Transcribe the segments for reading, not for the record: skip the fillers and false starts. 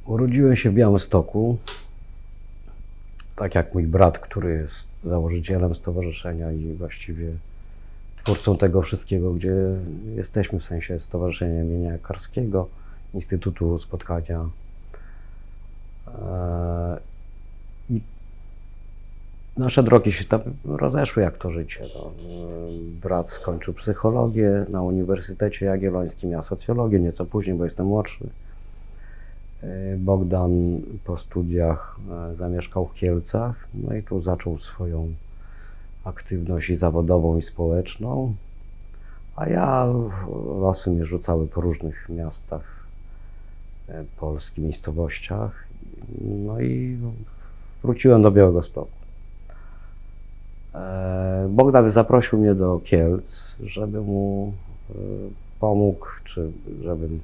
Urodziłem się w Białymstoku, tak jak mój brat, który jest założycielem stowarzyszenia i właściwie twórcą tego wszystkiego, gdzie jesteśmy, w sensie Stowarzyszenia imienia Karskiego, Instytutu Spotkania. I nasze drogi się tam rozeszły, jak to życie. No. Brat skończył psychologię na Uniwersytecie Jagiellońskim, ja socjologię, nieco później, bo jestem młodszy. Bogdan po studiach zamieszkał w Kielcach, no i tu zaczął swoją aktywność i zawodową, i społeczną, a ja losy mnie rzucały po różnych miastach Polski, miejscowościach, no i wróciłem do Białegostoku. Bogdan zaprosił mnie do Kielc, żeby mu pomógł, czy żebym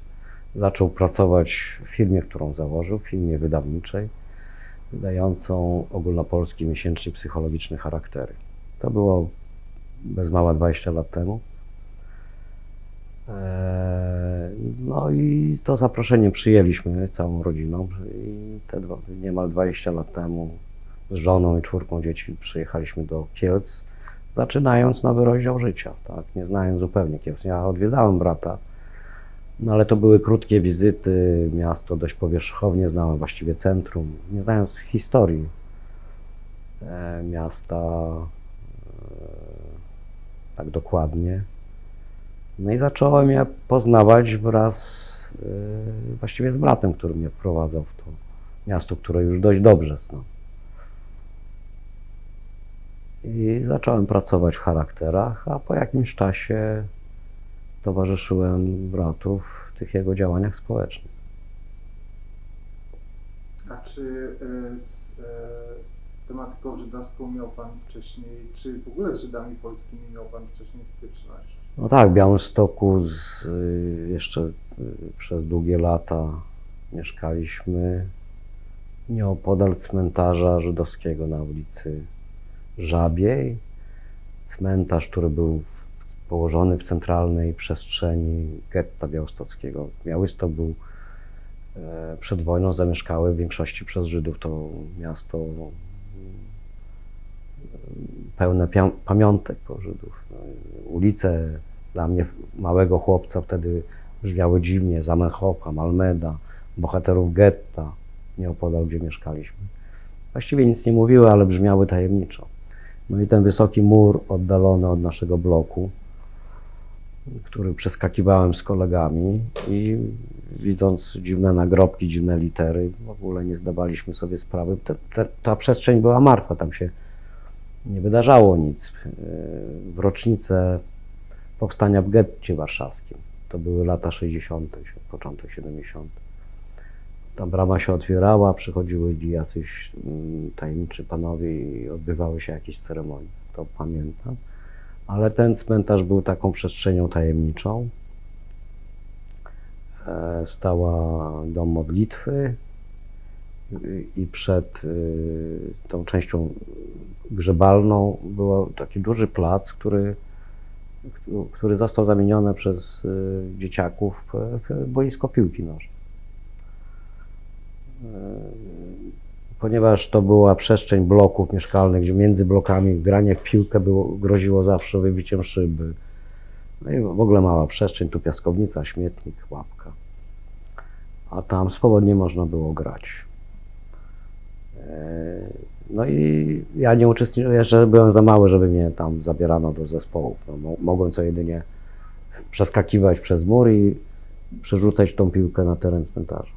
zaczął pracować w firmie, którą założył, w firmie wydawniczej, wydającą ogólnopolski miesięcznik psychologiczny Charaktery. To było bez mała 20 lat temu. No i to zaproszenie przyjęliśmy całą rodziną i niemal 20 lat temu z żoną i 4 dzieci przyjechaliśmy do Kielc, zaczynając nowy rozdział życia, tak? Nie znając zupełnie Kielc. Ja odwiedzałem brata, no ale to były krótkie wizyty, miasto dość powierzchownie, znałem właściwie centrum, nie znając historii miasta tak dokładnie. No i zacząłem je poznawać wraz właściwie z bratem, który mnie wprowadzał w to miasto, które już dość dobrze znam. I zacząłem pracować w Charakterach, a po jakimś czasie towarzyszyłem bratu w tych jego działaniach społecznych. A czy z tematyką żydowską miał Pan wcześniej, czy w ogóle z Żydami polskimi miał Pan wcześniej styczność? No tak, w Białymstoku jeszcze przez długie lata mieszkaliśmy nieopodal cmentarza żydowskiego na ulicy Żabiej. Cmentarz, który był położony w centralnej przestrzeni getta białostockiego. Białystok był przed wojną zamieszkały w większości przez Żydów. To miasto pełne pamiątek po Żydów. Ulice dla mnie, małego chłopca, wtedy brzmiały dziwnie. Zamenhofa, Malmeda, bohaterów getta, nieopodal, gdzie mieszkaliśmy. Właściwie nic nie mówiły, ale brzmiały tajemniczo. No i ten wysoki mur oddalony od naszego bloku, który przeskakiwałem z kolegami i widząc dziwne nagrobki, dziwne litery, w ogóle nie zdawaliśmy sobie sprawy. Ta przestrzeń była martwa, tam się nie wydarzało nic. W rocznicę powstania w getcie warszawskim, to były lata 60., początek 70. Ta brama się otwierała, przychodziły jacyś tajemniczy panowie i odbywały się jakieś ceremonie. To pamiętam. Ale ten cmentarz był taką przestrzenią tajemniczą. Stała dom modlitwy i przed tą częścią grzebalną był taki duży plac, który został zamieniony przez dzieciaków w boisko piłki nożnej. Ponieważ to była przestrzeń bloków mieszkalnych, gdzie między blokami granie w piłkę groziło zawsze wybiciem szyby. No i w ogóle mała przestrzeń, tu piaskownica, śmietnik, łapka. A tam swobodnie można było grać. No i ja nie uczestniczyłem, jeszcze byłem za mały, żeby mnie tam zabierano do zespołów. No, mogłem co jedynie przeskakiwać przez mur i przerzucać tą piłkę na teren cmentarza.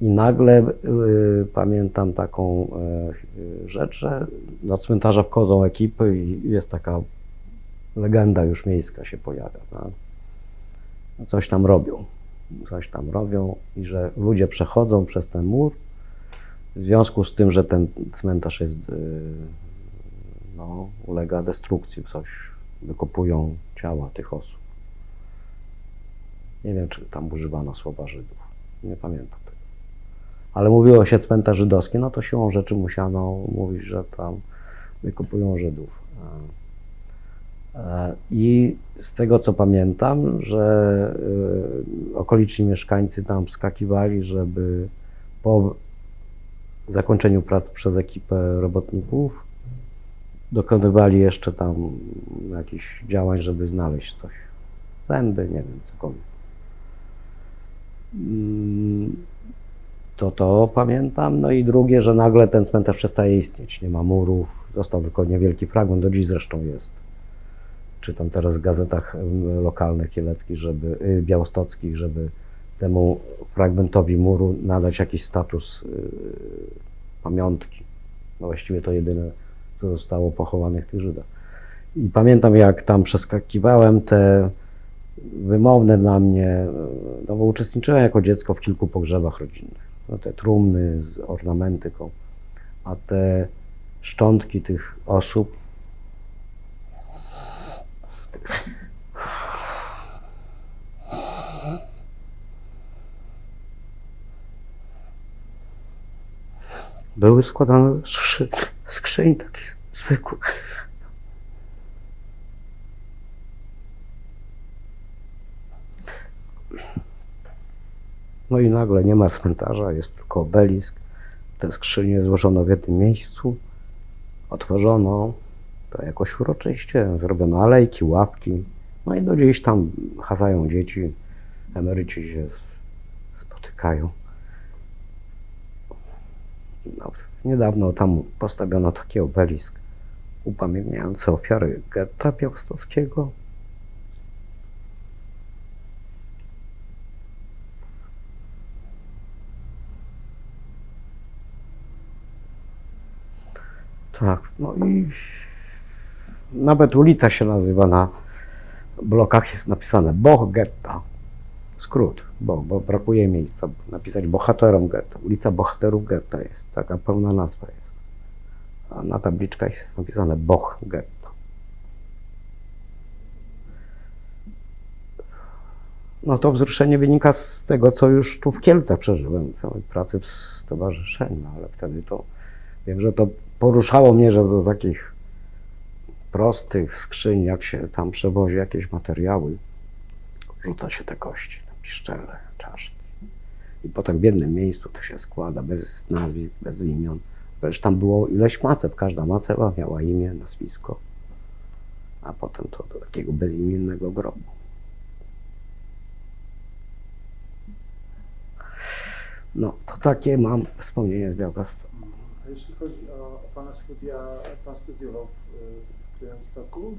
I nagle pamiętam taką rzecz, że do cmentarza wchodzą ekipy i jest taka legenda już miejska się pojawia. Tak? Coś tam robią i że ludzie przechodzą przez ten mur w związku z tym, że ten cmentarz jest, no, ulega destrukcji, coś wykopują ciała tych osób. Nie wiem, czy tam używano słowa Żydów, nie pamiętam. Ale mówiło się cmentarz żydowski, no to siłą rzeczy musiano mówić, że tam wykopują Żydów. I z tego co pamiętam, że okoliczni mieszkańcy tam wskakiwali, żeby po zakończeniu prac przez ekipę robotników dokonywali jeszcze tam jakichś działań, żeby znaleźć coś. Zęby, nie wiem, cokolwiek. To pamiętam. No i drugie, że nagle ten cmentarz przestaje istnieć. Nie ma murów, został tylko niewielki fragment, do dziś zresztą jest. Czytam teraz w gazetach lokalnych kieleckich, białostockich, żeby temu fragmentowi muru nadać jakiś status pamiątki. No właściwie to jedyne, co zostało pochowanych tych Żydach. I pamiętam, jak tam przeskakiwałem te wymowne dla mnie, no bo uczestniczyłem jako dziecko w kilku pogrzebach rodzinnych. No te trumny z ornamentyką, a te szczątki tych osób były składane z skrzyń takich zwykłych. No i nagle nie ma cmentarza, jest tylko obelisk. Te skrzynie złożono w jednym miejscu, otworzono to jakoś uroczyście, zrobiono alejki, ławki. No i do dziś tam chazają dzieci, emeryci się spotykają. No, niedawno tam postawiono taki obelisk upamiętniający ofiary getta białostockiego. Tak, no i nawet ulica się nazywa, na blokach jest napisane Boch getta. Skrót, bo brakuje miejsca, napisać bohaterom getta. Ulica Bohaterów Getta jest, taka pełna nazwa jest. A na tabliczkach jest napisane Boch getta. No to wzruszenie wynika z tego, co już tu w Kielcach przeżyłem, w całej pracy w stowarzyszeniu, ale wtedy to wiem, że to poruszało mnie, że do takich prostych skrzyń, jak się tam przewozi jakieś materiały, rzuca się te kości, tam piszczele, czaszki. I potem w jednym miejscu to się składa, bez nazwisk, bez imion. Przecież tam było ileś macew, każda macewa miała imię, nazwisko, a potem to do takiego bezimiennego grobu. No, to takie mam wspomnienie z Białegostoku. A jeśli chodzi o Pana studia, Pan studiował w Białymstoku?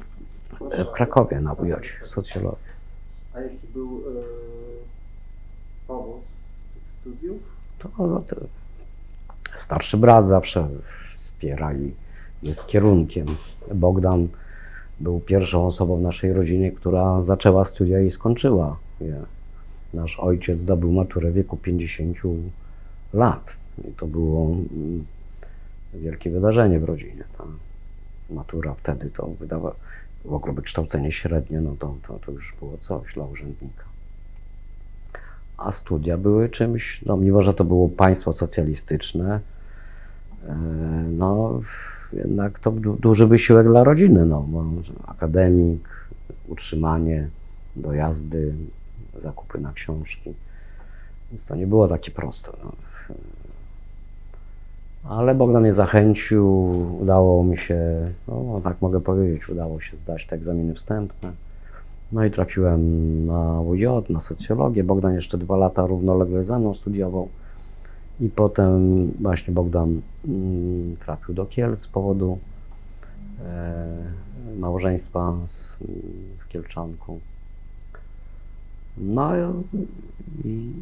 W Krakowie na WJ, socjologię. A jaki był powód tych studiów? To za to starszy brat zawsze wspiera i jest kierunkiem. Bogdan był pierwszą osobą w naszej rodzinie, która zaczęła studia i skończyła je. Nasz ojciec zdobył maturę w wieku 50 lat. I to było wielkie wydarzenie w rodzinie. Ta matura wtedy to wydawała, w ogóle wykształcenie średnie, no to już było coś dla urzędnika. A studia były czymś, no mimo że to było państwo socjalistyczne, no jednak to duży wysiłek dla rodziny, no bo akademik, utrzymanie, dojazdy, zakupy na książki, więc to nie było takie proste. No. Ale Bogdan mnie zachęcił, udało mi się, no tak mogę powiedzieć, udało się zdać te egzaminy wstępne. No i trafiłem na WJ, na socjologię. Bogdan jeszcze 2 lata równolegle ze mną studiował. I potem właśnie Bogdan trafił do Kielc z powodu małżeństwa z Kielczanką. No i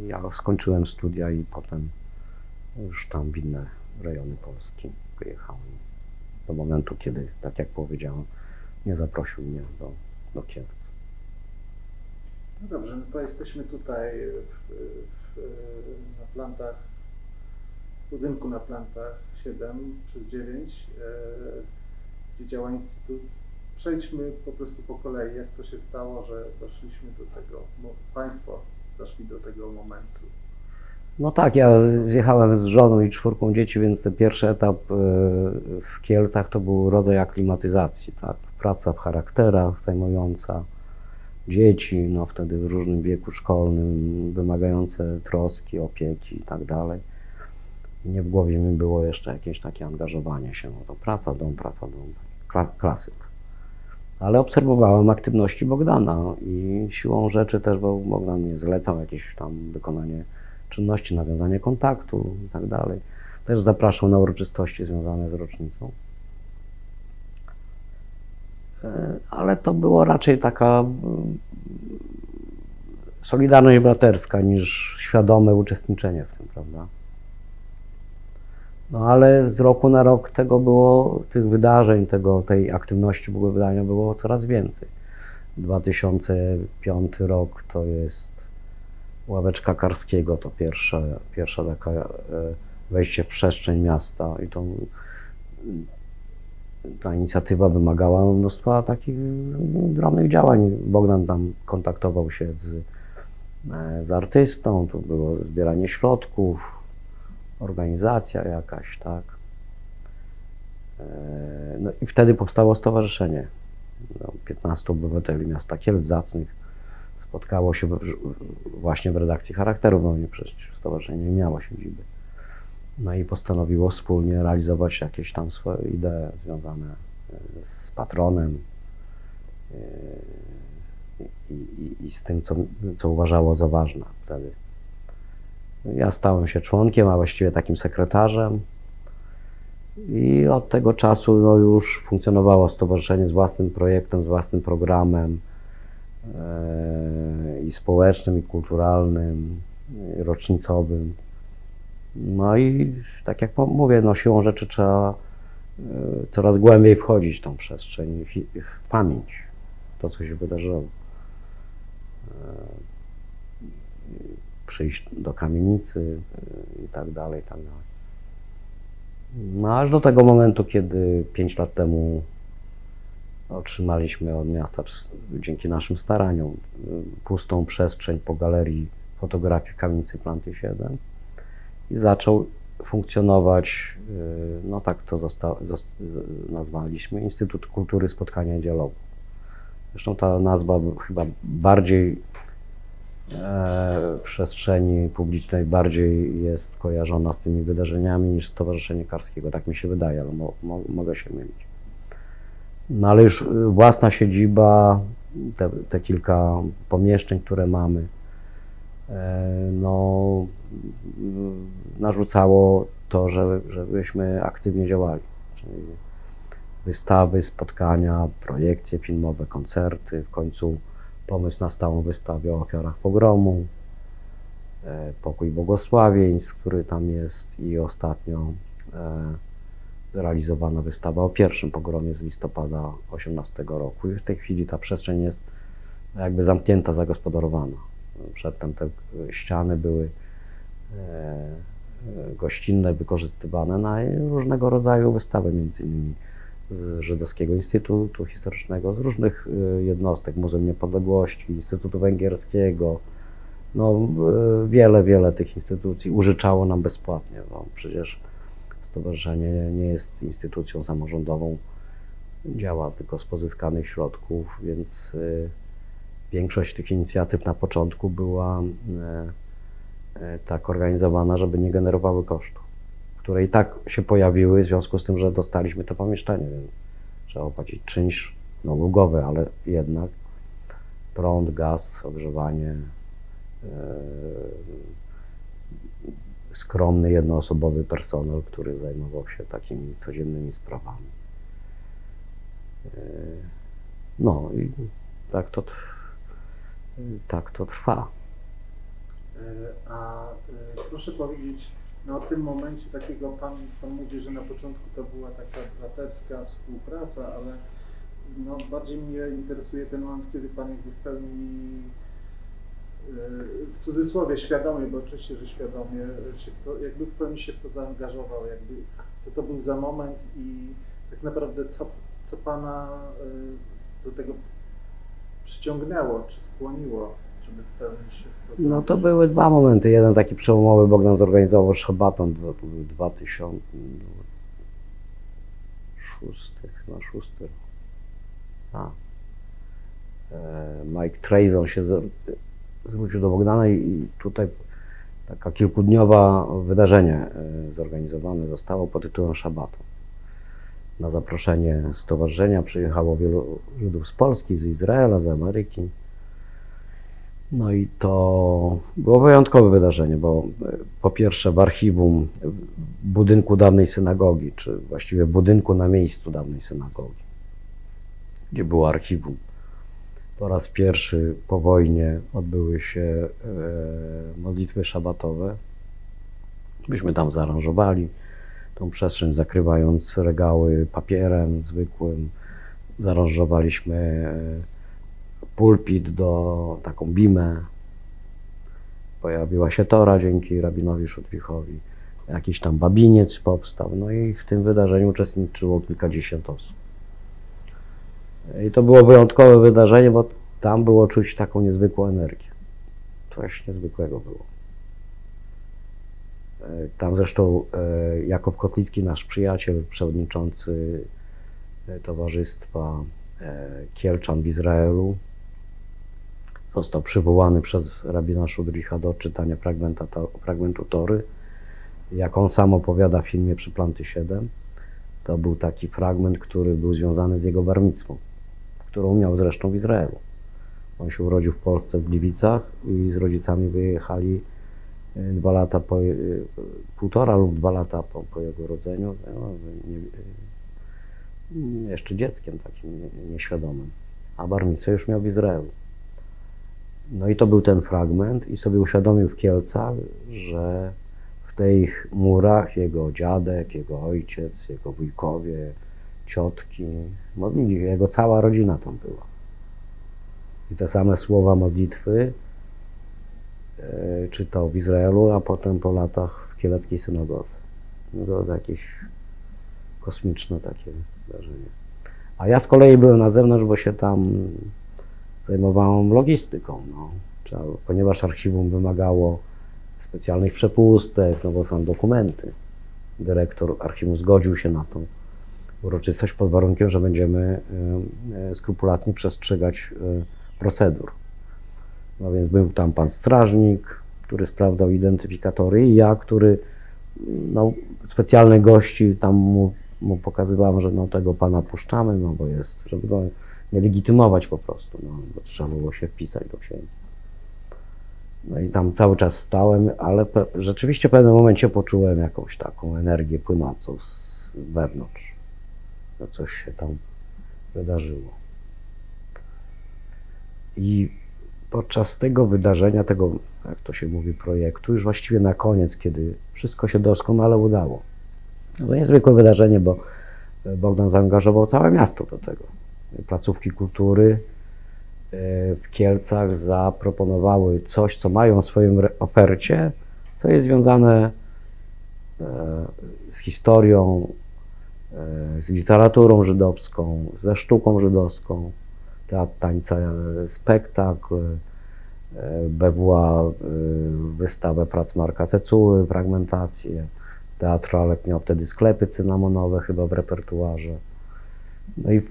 ja skończyłem studia i potem już tam w inne rejony Polski wyjechałem. Do momentu, kiedy, tak jak powiedziałem, nie zaprosił mnie do Kielc. No dobrze, no to jesteśmy tutaj na plantach, w budynku na plantach 7/9, gdzie działa Instytut. Przejdźmy po prostu po kolei, jak to się stało, że doszliśmy do tego, Państwo doszli do tego momentu. No tak, ja zjechałem z żoną i 4 dzieci, więc ten pierwszy etap w Kielcach to był rodzaj aklimatyzacji, tak? Praca w charakterach zajmująca dzieci, no wtedy w różnym wieku szkolnym, wymagające troski, opieki i tak dalej. I nie w głowie mi było jeszcze jakieś takie angażowanie się, no to praca, dom, klasyk. Ale obserwowałem aktywności Bogdana i siłą rzeczy też, bo Bogdan mnie zlecał jakieś tam wykonanie czynności, nawiązanie kontaktu i tak dalej. Też zapraszał na uroczystości związane z rocznicą. Ale to było raczej taka solidarność braterska niż świadome uczestniczenie w tym, prawda? No ale z roku na rok tego było, tych wydarzeń, tej aktywności wydania było coraz więcej. 2005 rok to jest Ławeczka Karskiego, to pierwsza taka wejście w przestrzeń miasta i ta inicjatywa wymagała mnóstwa takich drobnych działań. Bogdan tam kontaktował się z artystą, tu było zbieranie środków, organizacja jakaś, tak. No i wtedy powstało stowarzyszenie. 15 obywateli miasta Kielc zacnych spotkało się właśnie w redakcji Charakterów, bo przecież stowarzyszenie nie miało siedziby. No i postanowiło wspólnie realizować jakieś tam swoje idee związane z patronem i z tym, co uważało za ważne wtedy. Ja stałem się członkiem, a właściwie takim sekretarzem i od tego czasu no, już funkcjonowało stowarzyszenie z własnym projektem, z własnym programem i społecznym, i kulturalnym, i rocznicowym. No i tak jak mówię, no, siłą rzeczy trzeba coraz głębiej wchodzić w tą przestrzeń, w pamięć, to co się wydarzyło. Przyjść do kamienicy i tak dalej, i tak dalej. No aż do tego momentu, kiedy 5 lat temu otrzymaliśmy od miasta, dzięki naszym staraniom, pustą przestrzeń po galerii fotografii kamienicy Planty 7 i zaczął funkcjonować, no tak to nazwaliśmy, Instytut Kultury Spotkania i Dialogu. Zresztą ta nazwa chyba bardziej w przestrzeni publicznej bardziej jest kojarzona z tymi wydarzeniami niż Stowarzyszenie Karskiego. Tak mi się wydaje, ale mogę się mylić. No ale już własna siedziba, te kilka pomieszczeń, które mamy, no, narzucało to, żebyśmy aktywnie działali. Czyli wystawy, spotkania, projekcje filmowe, koncerty, w końcu pomysł na stałą wystawę o ofiarach pogromu, Pokój Błogosławieństw, który tam jest i ostatnio zrealizowana wystawa o pierwszym pogromie z listopada 18 roku. I w tej chwili ta przestrzeń jest jakby zamknięta, zagospodarowana. Przedtem te ściany były gościnne, wykorzystywane na różnego rodzaju wystawy, między innymi z Żydowskiego Instytutu Historycznego, z różnych jednostek, Muzeum Niepodległości, Instytutu Węgierskiego. No, wiele tych instytucji użyczało nam bezpłatnie, bo przecież stowarzyszenie nie jest instytucją samorządową, działa tylko z pozyskanych środków, więc większość tych inicjatyw na początku była tak organizowana, żeby nie generowały kosztów, które i tak się pojawiły w związku z tym, że dostaliśmy to pomieszczenie, więc trzeba opłacić czynsz ulgowy, ale jednak prąd, gaz, ogrzewanie, skromny, jednoosobowy personel, który zajmował się takimi codziennymi sprawami. No i tak to trwa. A proszę powiedzieć, no o tym momencie takiego, pan mówi, że na początku to była taka braterska współpraca, ale no bardziej mnie interesuje ten moment, kiedy pan jakby w pełni, w cudzysłowie świadomie, bo oczywiście, że świadomie się w to, jakby w pełni się w to zaangażował, jakby co to był za moment i tak naprawdę co pana do tego przyciągnęło, czy skłoniło, żeby wpełnić się w to? No to były dwa momenty. Jeden taki przełomowy, Bogdan zorganizował szabaton, to był 2006, chyba 6 rok. A. Mike Trayson się zwrócił do Bogdana i tutaj taka kilkudniowe wydarzenie zorganizowane zostało pod tytułem Szabaton. Na zaproszenie stowarzyszenia przyjechało wielu Żydów z Polski, z Izraela, z Ameryki. No i to było wyjątkowe wydarzenie, bo po pierwsze w archiwum budynku dawnej synagogi, czy właściwie budynku na miejscu dawnej synagogi, gdzie było archiwum, po raz pierwszy po wojnie odbyły się modlitwy szabatowe. Myśmy tam zaaranżowali tą przestrzeń, zakrywając regały papierem zwykłym. Zaaranżowaliśmy pulpit do taką bimę. Pojawiła się tora dzięki rabinowi Szutwichowi. Jakiś tam babiniec powstał. No i w tym wydarzeniu uczestniczyło kilkadziesiąt osób. I to było wyjątkowe wydarzenie, bo tam było czuć taką niezwykłą energię. Coś niezwykłego było. Tam zresztą Jakub Kotlicki, nasz przyjaciel, przewodniczący Towarzystwa Kielczan w Izraelu, został przywołany przez rabina Szudricha do odczytania fragmentu Tory. Jak on sam opowiada w filmie Przyplanty 7, to był taki fragment, który był związany z jego bar micwą, którą miał zresztą w Izraelu. On się urodził w Polsce, w Gliwicach i z rodzicami wyjechali 2 lata po, 1,5 lub 2 lata po jego urodzeniu, no, jeszcze dzieckiem takim nieświadomym, a bar micwę już miał w Izraelu. No i to był ten fragment i sobie uświadomił w Kielcach, że w tych murach jego dziadek, jego ojciec, jego wujkowie, ciotki modlili, jego cała rodzina tam była. I te same słowa modlitwy czytał w Izraelu, a potem po latach w kieleckiej synagodze. No to jakieś kosmiczne takie wydarzenie. A ja z kolei byłem na zewnątrz, bo się tam zajmowałem logistyką. No. Ponieważ archiwum wymagało specjalnych przepustek, no bo są dokumenty. Dyrektor archiwum zgodził się na tą uroczystość pod warunkiem, że będziemy skrupulatnie przestrzegać procedur. No więc był tam pan strażnik, który sprawdzał identyfikatory i ja, który no, specjalnych gości tam mu pokazywałem, że no, tego pana puszczamy, no bo jest, żeby go nie legitymować po prostu, no, bo trzeba było się wpisać do księgi. No i tam cały czas stałem, ale rzeczywiście w pewnym momencie poczułem jakąś taką energię płynącą z wewnątrz. No coś się tam wydarzyło. I podczas tego wydarzenia, tego, jak to się mówi, projektu, już właściwie na koniec, kiedy wszystko się doskonale udało. No to niezwykłe wydarzenie, bo Bogdan zaangażował całe miasto do tego. Placówki kultury w Kielcach zaproponowały coś, co mają w swojej ofercie, co jest związane z historią, z literaturą żydowską, ze sztuką żydowską. Teatr tańca, spektakl, była wystawę prac Marka Cecuły, fragmentację. Teatr Alek miał wtedy sklepy cynamonowe chyba w repertuarze. No i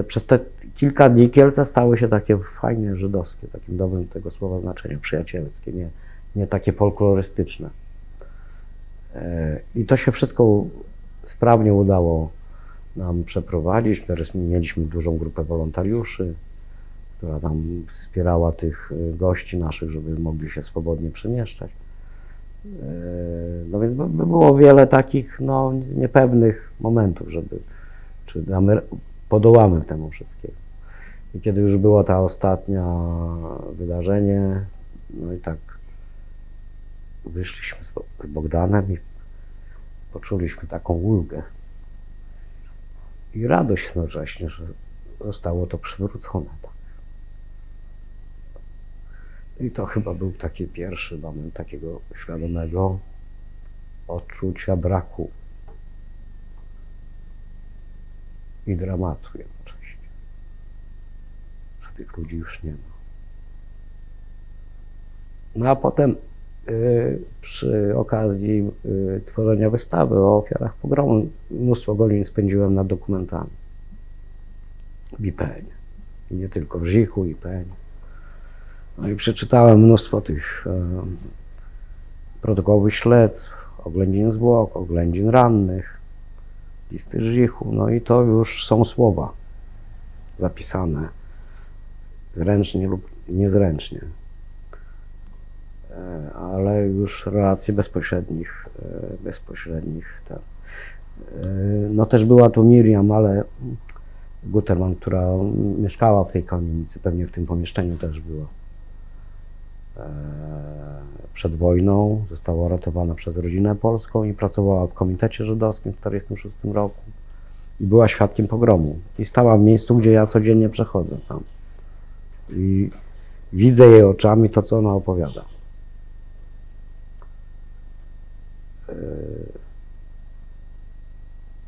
przez te kilka dni Kielce stały się takie fajnie żydowskie, takim dobrym tego słowa znaczenia, przyjacielskie, nie takie folklorystyczne. I to się wszystko sprawnie udało nam przeprowadzić. Teraz mieliśmy dużą grupę wolontariuszy, która tam wspierała tych gości naszych, żeby mogli się swobodnie przemieszczać. No więc było wiele takich no, niepewnych momentów, czy podołamy temu wszystkiemu. I kiedy już było ta ostatnia wydarzenie, no i tak wyszliśmy z Bogdanem i poczuliśmy taką ulgę i radość jednocześnie, że zostało to przywrócone. Tak. I to chyba był taki pierwszy moment takiego świadomego odczucia braku i dramatu jednocześnie, że tych ludzi już nie ma. No a potem przy okazji tworzenia wystawy o ofiarach pogromu mnóstwo godzin spędziłem nad dokumentami w IPN-ie. I nie tylko w Żichu, IPN-ie. No i przeczytałem mnóstwo tych protokołów śledztw, oględzin zwłok, oględzin rannych, listy Żichu. No i to już są słowa zapisane zręcznie lub niezręcznie. Ale już relacji bezpośrednich. Tak. No też była tu Miriam, ale Guterman, która mieszkała w tej kamienicy, pewnie w tym pomieszczeniu też była. Przed wojną została uratowana przez rodzinę polską i pracowała w Komitecie Żydowskim w 1946 roku i była świadkiem pogromu. I stała w miejscu, gdzie ja codziennie przechodzę tam. I widzę jej oczami to, co ona opowiada.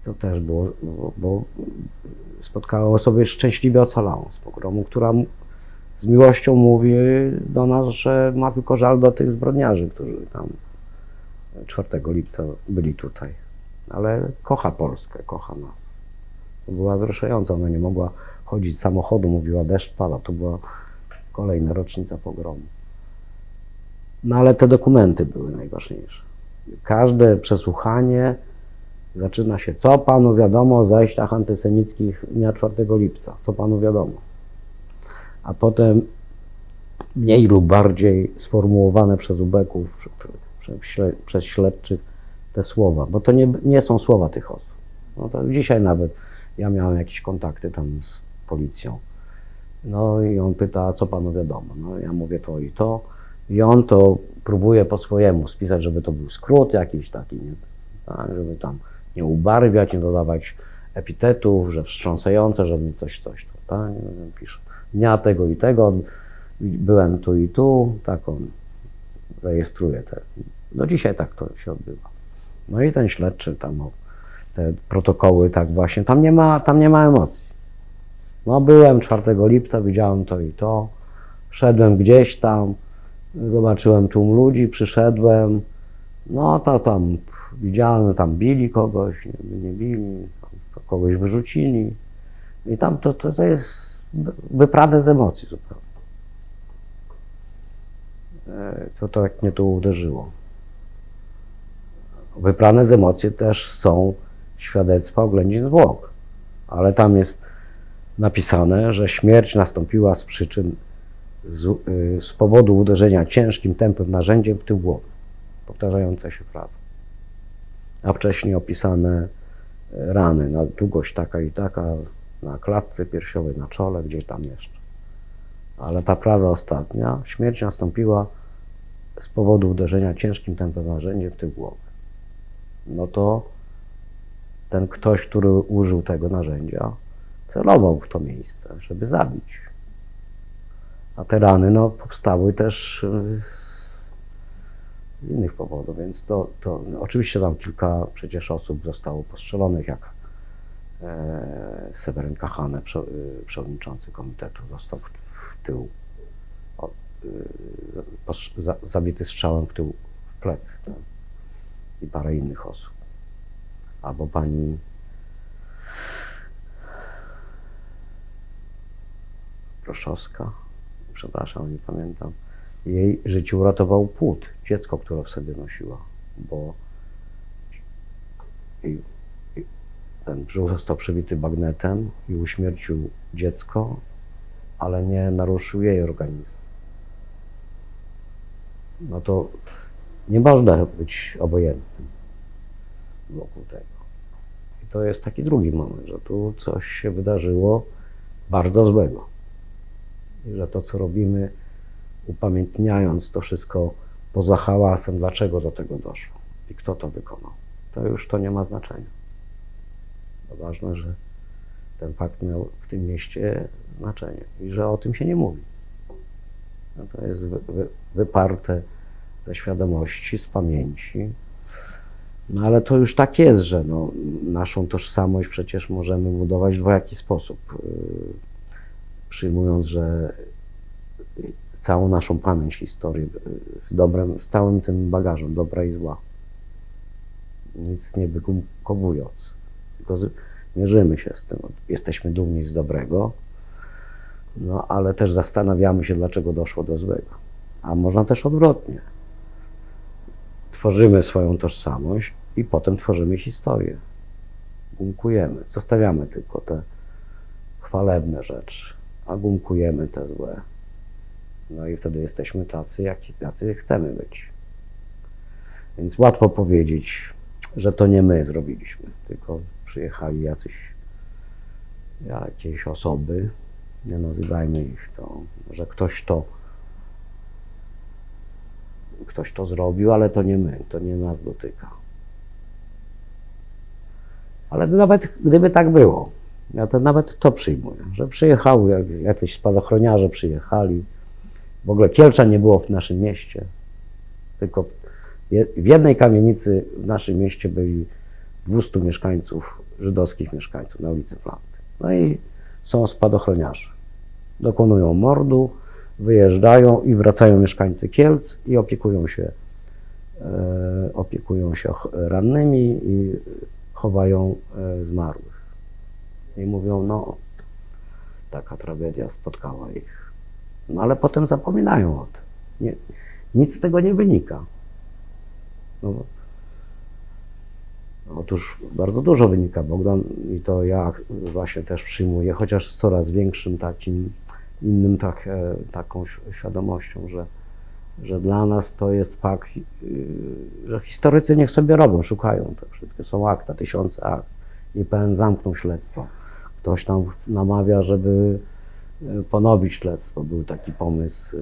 To też było, bo spotkała osobę szczęśliwie ocalałą z pogromu, która z miłością mówi do nas, że ma tylko żal do tych zbrodniarzy, którzy tam 4 lipca byli tutaj. Ale kocha Polskę, kocha nas. To była wzruszająca, ona nie mogła chodzić z samochodu, mówiła, deszcz pada, to była kolejna rocznica pogromu. No ale te dokumenty były najważniejsze. Każde przesłuchanie zaczyna się, co panu wiadomo o zajściach antysemickich dnia 4 lipca, co panu wiadomo. A potem mniej lub bardziej sformułowane przez ubeków, przez śledczych te słowa, bo to nie są słowa tych osób. No to dzisiaj nawet ja miałem jakieś kontakty tam z policją. No i on pyta, co panu wiadomo. No ja mówię to i to. I on to próbuje po swojemu spisać, żeby to był skrót jakiś taki, nie? Tak, żeby tam nie ubarwiać, nie dodawać epitetów, że wstrząsające, żeby mi coś. Tak? Pisze. Dnia tego i tego, byłem tu i tu, tak on rejestruje te. Do dzisiaj tak to się odbywa. No i ten śledczy tam, te protokoły, tak właśnie, tam nie ma emocji. No byłem 4 lipca, widziałem to i to, szedłem gdzieś tam, zobaczyłem tłum ludzi, przyszedłem, no to tam widziałem, tam bili kogoś, nie bili, kogoś wyrzucili i tam to jest wyprawę z emocji zupełnie. To tak mnie to uderzyło. Wyprane z emocji też są świadectwa oględzin zwłok, ale tam jest napisane, że śmierć nastąpiła z przyczyn, z powodu uderzenia ciężkim, tępym narzędziem w tył głowy. Powtarzająca się fraza. A wcześniej opisane rany na długość taka i taka, na klatce piersiowej, na czole, gdzieś tam jeszcze. Ale ta fraza ostatnia, śmierć nastąpiła z powodu uderzenia ciężkim, tępym narzędziem w tył głowy. No to ten ktoś, który użył tego narzędzia, celował w to miejsce, żeby zabić. A te rany no, powstały też z innych powodów, więc to oczywiście tam kilka przecież osób zostało postrzelonych, jak Seweryn Kachane, przewodniczący komitetu, został w tył, zabity strzałem w tył, w plecy. Tak? I parę innych osób. Albo pani Proszowska, przepraszam, nie pamiętam, jej życie uratował płód, dziecko, które w sobie nosiła, bo ten brzuch został przybity bagnetem i uśmiercił dziecko, ale nie naruszył jej organizm. No to nie można być obojętnym wokół tego. I to jest taki drugi moment, że tu coś się wydarzyło bardzo złego. I że to, co robimy, upamiętniając to wszystko poza hałasem, dlaczego do tego doszło i kto to wykonał, to już to nie ma znaczenia. To ważne, że ten fakt miał w tym mieście znaczenie i że o tym się nie mówi. No to jest wyparte ze świadomości, z pamięci. No ale to już tak jest, że no, naszą tożsamość przecież możemy budować w dwojaki sposób. Przyjmując, że całą naszą pamięć, historię z całym tym bagażem dobra i zła. Nic nie wygumkowując, tylko mierzymy się z tym. Jesteśmy dumni z dobrego, no ale też zastanawiamy się, dlaczego doszło do złego. A można też odwrotnie. Tworzymy swoją tożsamość i potem tworzymy historię. Gumkujemy, zostawiamy tylko te chwalebne rzeczy, a gumkujemy te złe. No i wtedy jesteśmy tacy, jacy chcemy być. Więc łatwo powiedzieć, że to nie my zrobiliśmy, tylko przyjechali jakieś osoby, nie nazywajmy ich to, że ktoś to zrobił, ale to nie my, to nie nas dotyka. Ale nawet gdyby tak było, ja to nawet to przyjmuję, że przyjechały jacyś spadochroniarze, przyjechali. W ogóle Kielcza nie było w naszym mieście, tylko w jednej kamienicy w naszym mieście byli 200 mieszkańców, żydowskich mieszkańców na ulicy Planty. No i są spadochroniarze. Dokonują mordu, wyjeżdżają i wracają mieszkańcy Kielc i opiekują się rannymi i chowają zmarłych. I mówią, no taka tragedia spotkała ich. No ale potem zapominają o tym. Nic z tego nie wynika. No, otóż bardzo dużo wynika, Bogdan, i to ja właśnie też przyjmuję, chociaż z coraz większym innym taką świadomością, że dla nas to jest fakt, że historycy niech sobie robią, szukają, te wszystkie są akta, 1000 akt. IPN zamknął śledztwo. Ktoś tam namawia, żeby ponowić śledztwo. Był taki pomysł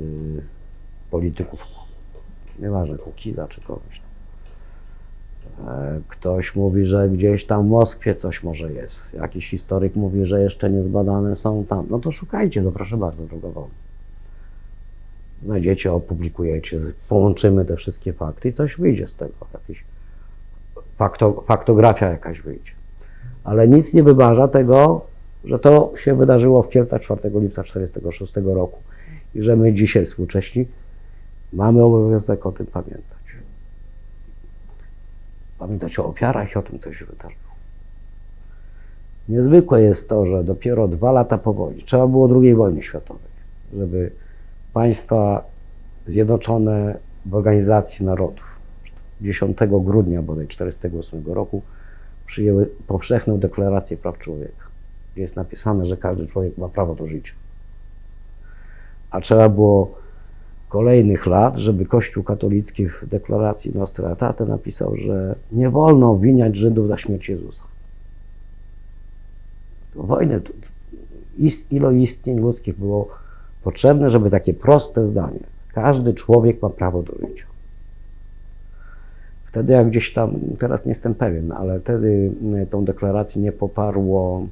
polityków, nieważne, Kukiza czy kogoś. Ktoś mówi, że gdzieś tam w Moskwie coś może jest. Jakiś historyk mówi, że jeszcze nie zbadane są tam. No to szukajcie, no proszę bardzo, droga wolna. Znajdziecie, opublikujecie, połączymy te wszystkie fakty i coś wyjdzie z tego. Jakaś faktografia jakaś wyjdzie. Ale nic nie wyważa tego, że to się wydarzyło w Kielcach 4 lipca 1946 roku i że my dzisiaj współcześni mamy obowiązek o tym pamiętać. Pamiętać o ofiarach i o tym, co się wydarzyło. Niezwykłe jest to, że dopiero 2 lata po wojnie, trzeba było II wojny światowej, żeby państwa zjednoczone w Organizacji Narodów 10 grudnia bodaj 1948 roku przyjęły powszechną deklarację praw człowieka, gdzie jest napisane, że każdy człowiek ma prawo do życia. A trzeba było kolejnych lat, żeby Kościół katolicki w deklaracji Nostra Aetate napisał, że nie wolno obwiniać Żydów za śmierć Jezusa. Wojny, ilu istnień ludzkich było potrzebne, żeby takie proste zdanie. Każdy człowiek ma prawo do życia. Wtedy jak gdzieś tam, teraz nie jestem pewien, ale wtedy tą deklarację nie poparło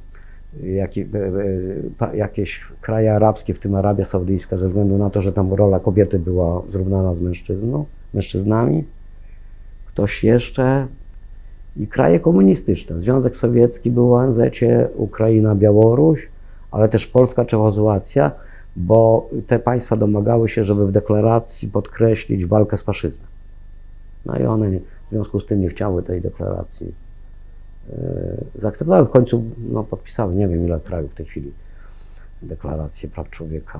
jakieś kraje arabskie, w tym Arabia Saudyjska, ze względu na to, że tam rola kobiety była zrównana z mężczyznami. Ktoś jeszcze i kraje komunistyczne. Związek Sowiecki był w ONZ-cie, Ukraina, Białoruś, ale też Polska, Czechosłowacja, bo te państwa domagały się, żeby w deklaracji podkreślić walkę z faszyzmem. No i one w związku z tym nie chciały tej deklaracji zaakceptowały. W końcu podpisały, nie wiem ile krajów w tej chwili deklarację praw człowieka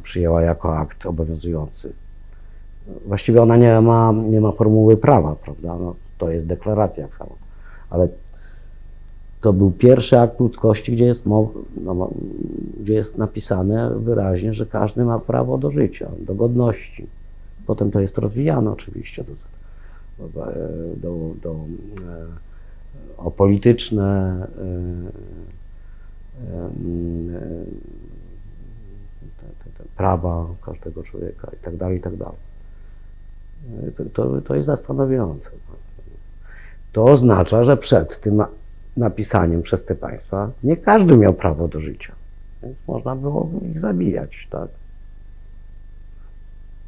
przyjęła jako akt obowiązujący. Właściwie ona nie ma formuły prawa, prawda? No, to jest deklaracja jak sama, ale to był pierwszy akt ludzkości, gdzie jest napisane wyraźnie, że każdy ma prawo do życia, do godności. Potem to jest rozwijane oczywiście o polityczne prawa każdego człowieka i tak dalej, i tak dalej. To jest zastanawiające. To oznacza, że przed tym napisaniem przez te państwa nie każdy miał prawo do życia, więc można było ich zabijać, tak?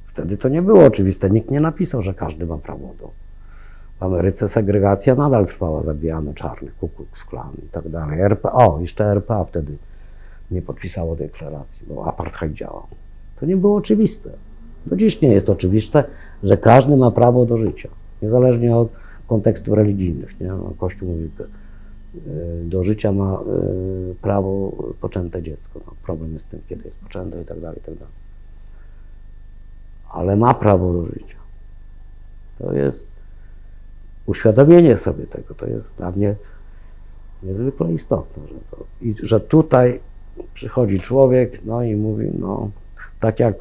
Wtedy to nie było oczywiste, nikt nie napisał, że każdy ma prawo do. W Ameryce segregacja nadal trwała, zabijano czarnych, Ku Klux Klan i tak dalej. Jeszcze RPA wtedy nie podpisało deklaracji, bo apartheid działał. To nie było oczywiste. Do dziś nie jest oczywiste, że każdy ma prawo do życia, niezależnie od kontekstów religijnych. Nie? No, Kościół mówi, do życia ma prawo poczęte dziecko. No, problem jest z tym, kiedy jest poczęte i tak dalej, i tak dalej. Ale ma prawo do życia. To jest uświadomienie sobie tego. To jest dla mnie niezwykle istotne, że tutaj przychodzi człowiek, no i mówi, no tak jak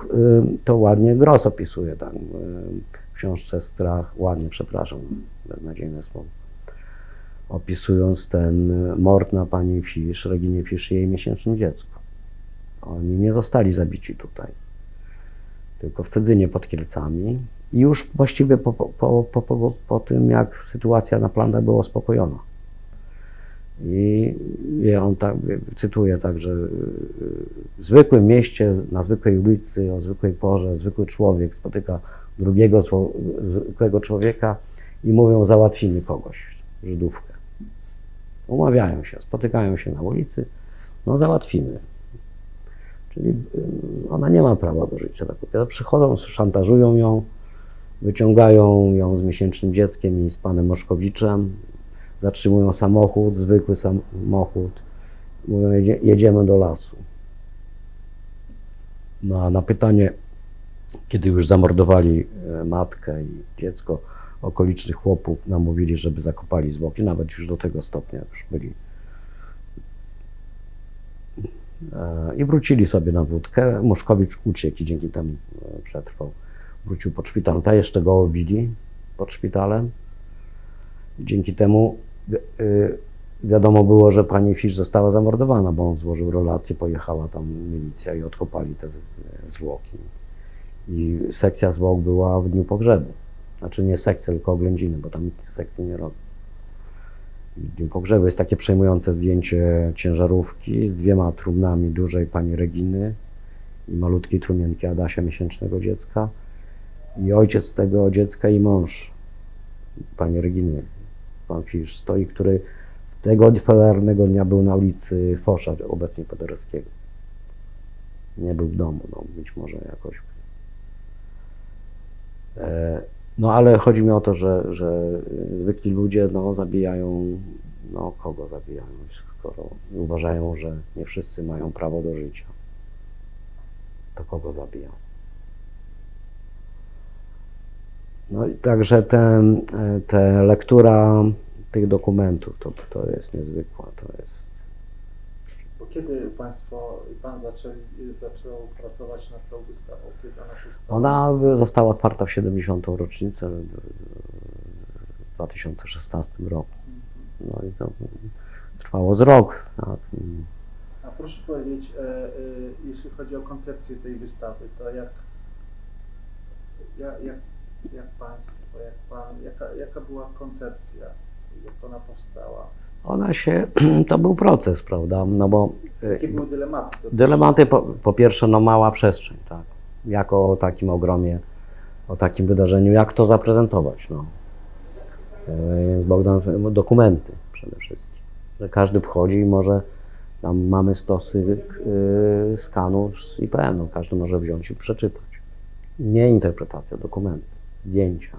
to ładnie Gross opisuje tam w książce Strach, ładnie, przepraszam, beznadziejne słowo, opisując ten mord na pani Fisz, Reginie Fisz i jej miesięcznym dziecku. Oni nie zostali zabici tutaj, tylko w Cedzynie pod Kielcami i już właściwie po tym, jak sytuacja na Plandach była uspokojona. I on tak, cytuję także, w zwykłym mieście, na zwykłej ulicy, o zwykłej porze, zwykły człowiek spotyka drugiego zwykłego człowieka i mówią, załatwimy kogoś, Żydówkę. Umawiają się, spotykają się na ulicy, no załatwimy. Czyli ona nie ma prawa do życia. Przychodzą, szantażują ją, wyciągają ją z miesięcznym dzieckiem i z panem Moszkowiczem, zatrzymują samochód, zwykły samochód, mówią, jedziemy do lasu. No a na pytanie, kiedy już zamordowali matkę i dziecko, okolicznych chłopów namówili, żeby zakopali zwłoki, nawet już do tego stopnia już byli. I wrócili sobie na wódkę. Moszkowicz uciekł i dzięki temu przetrwał. Wrócił pod szpitalem. Ta jeszcze go obili pod szpitalem. Dzięki temu wiadomo było, że pani Fisz została zamordowana, bo on złożył relację, pojechała tam milicja i odkopali te zwłoki. I sekcja zwłok była w dniu pogrzebu. Znaczy nie sekcja, tylko oględziny, bo tam nikt sekcji nie robi. W dniu pogrzebu jest takie przejmujące zdjęcie ciężarówki z 2 trumnami dużej pani Reginy i malutkiej trumienki Adasia, miesięcznego dziecka. I ojciec tego dziecka i mąż pani Reginy, pan Fisz, stoi, który tego felarnego dnia był na ulicy Fosza, obecnie Paderewskiego. Nie był w domu, no być może jakoś. No ale chodzi mi o to, że zwykli ludzie no, zabijają, no kogo zabijają, skoro uważają, że nie wszyscy mają prawo do życia. To kogo zabijają? No i także ta lektura tych dokumentów to jest niezwykła. To jest. Bo kiedy Państwo i Pan zaczął pracować nad tą wystawą? Kiedy ona powstała? Ona została otwarta w 70. rocznicę w 2016 roku. No i to trwało z rok. Tak. A proszę powiedzieć, jeśli chodzi o koncepcję tej wystawy, to jak Państwo, jak Pan, jaka była koncepcja, jak ona powstała? To był proces, prawda, no bo... Jakie były dylematy? Dylematy, po pierwsze, no mała przestrzeń, tak, jako o takim ogromie, o takim wydarzeniu, jak to zaprezentować, no. Więc Bogdan, dokumenty przede wszystkim, że każdy wchodzi i może, tam mamy stosy skanów z IPN-u, każdy może wziąć i przeczytać. Nie interpretacja, dokumenty, zdjęcia,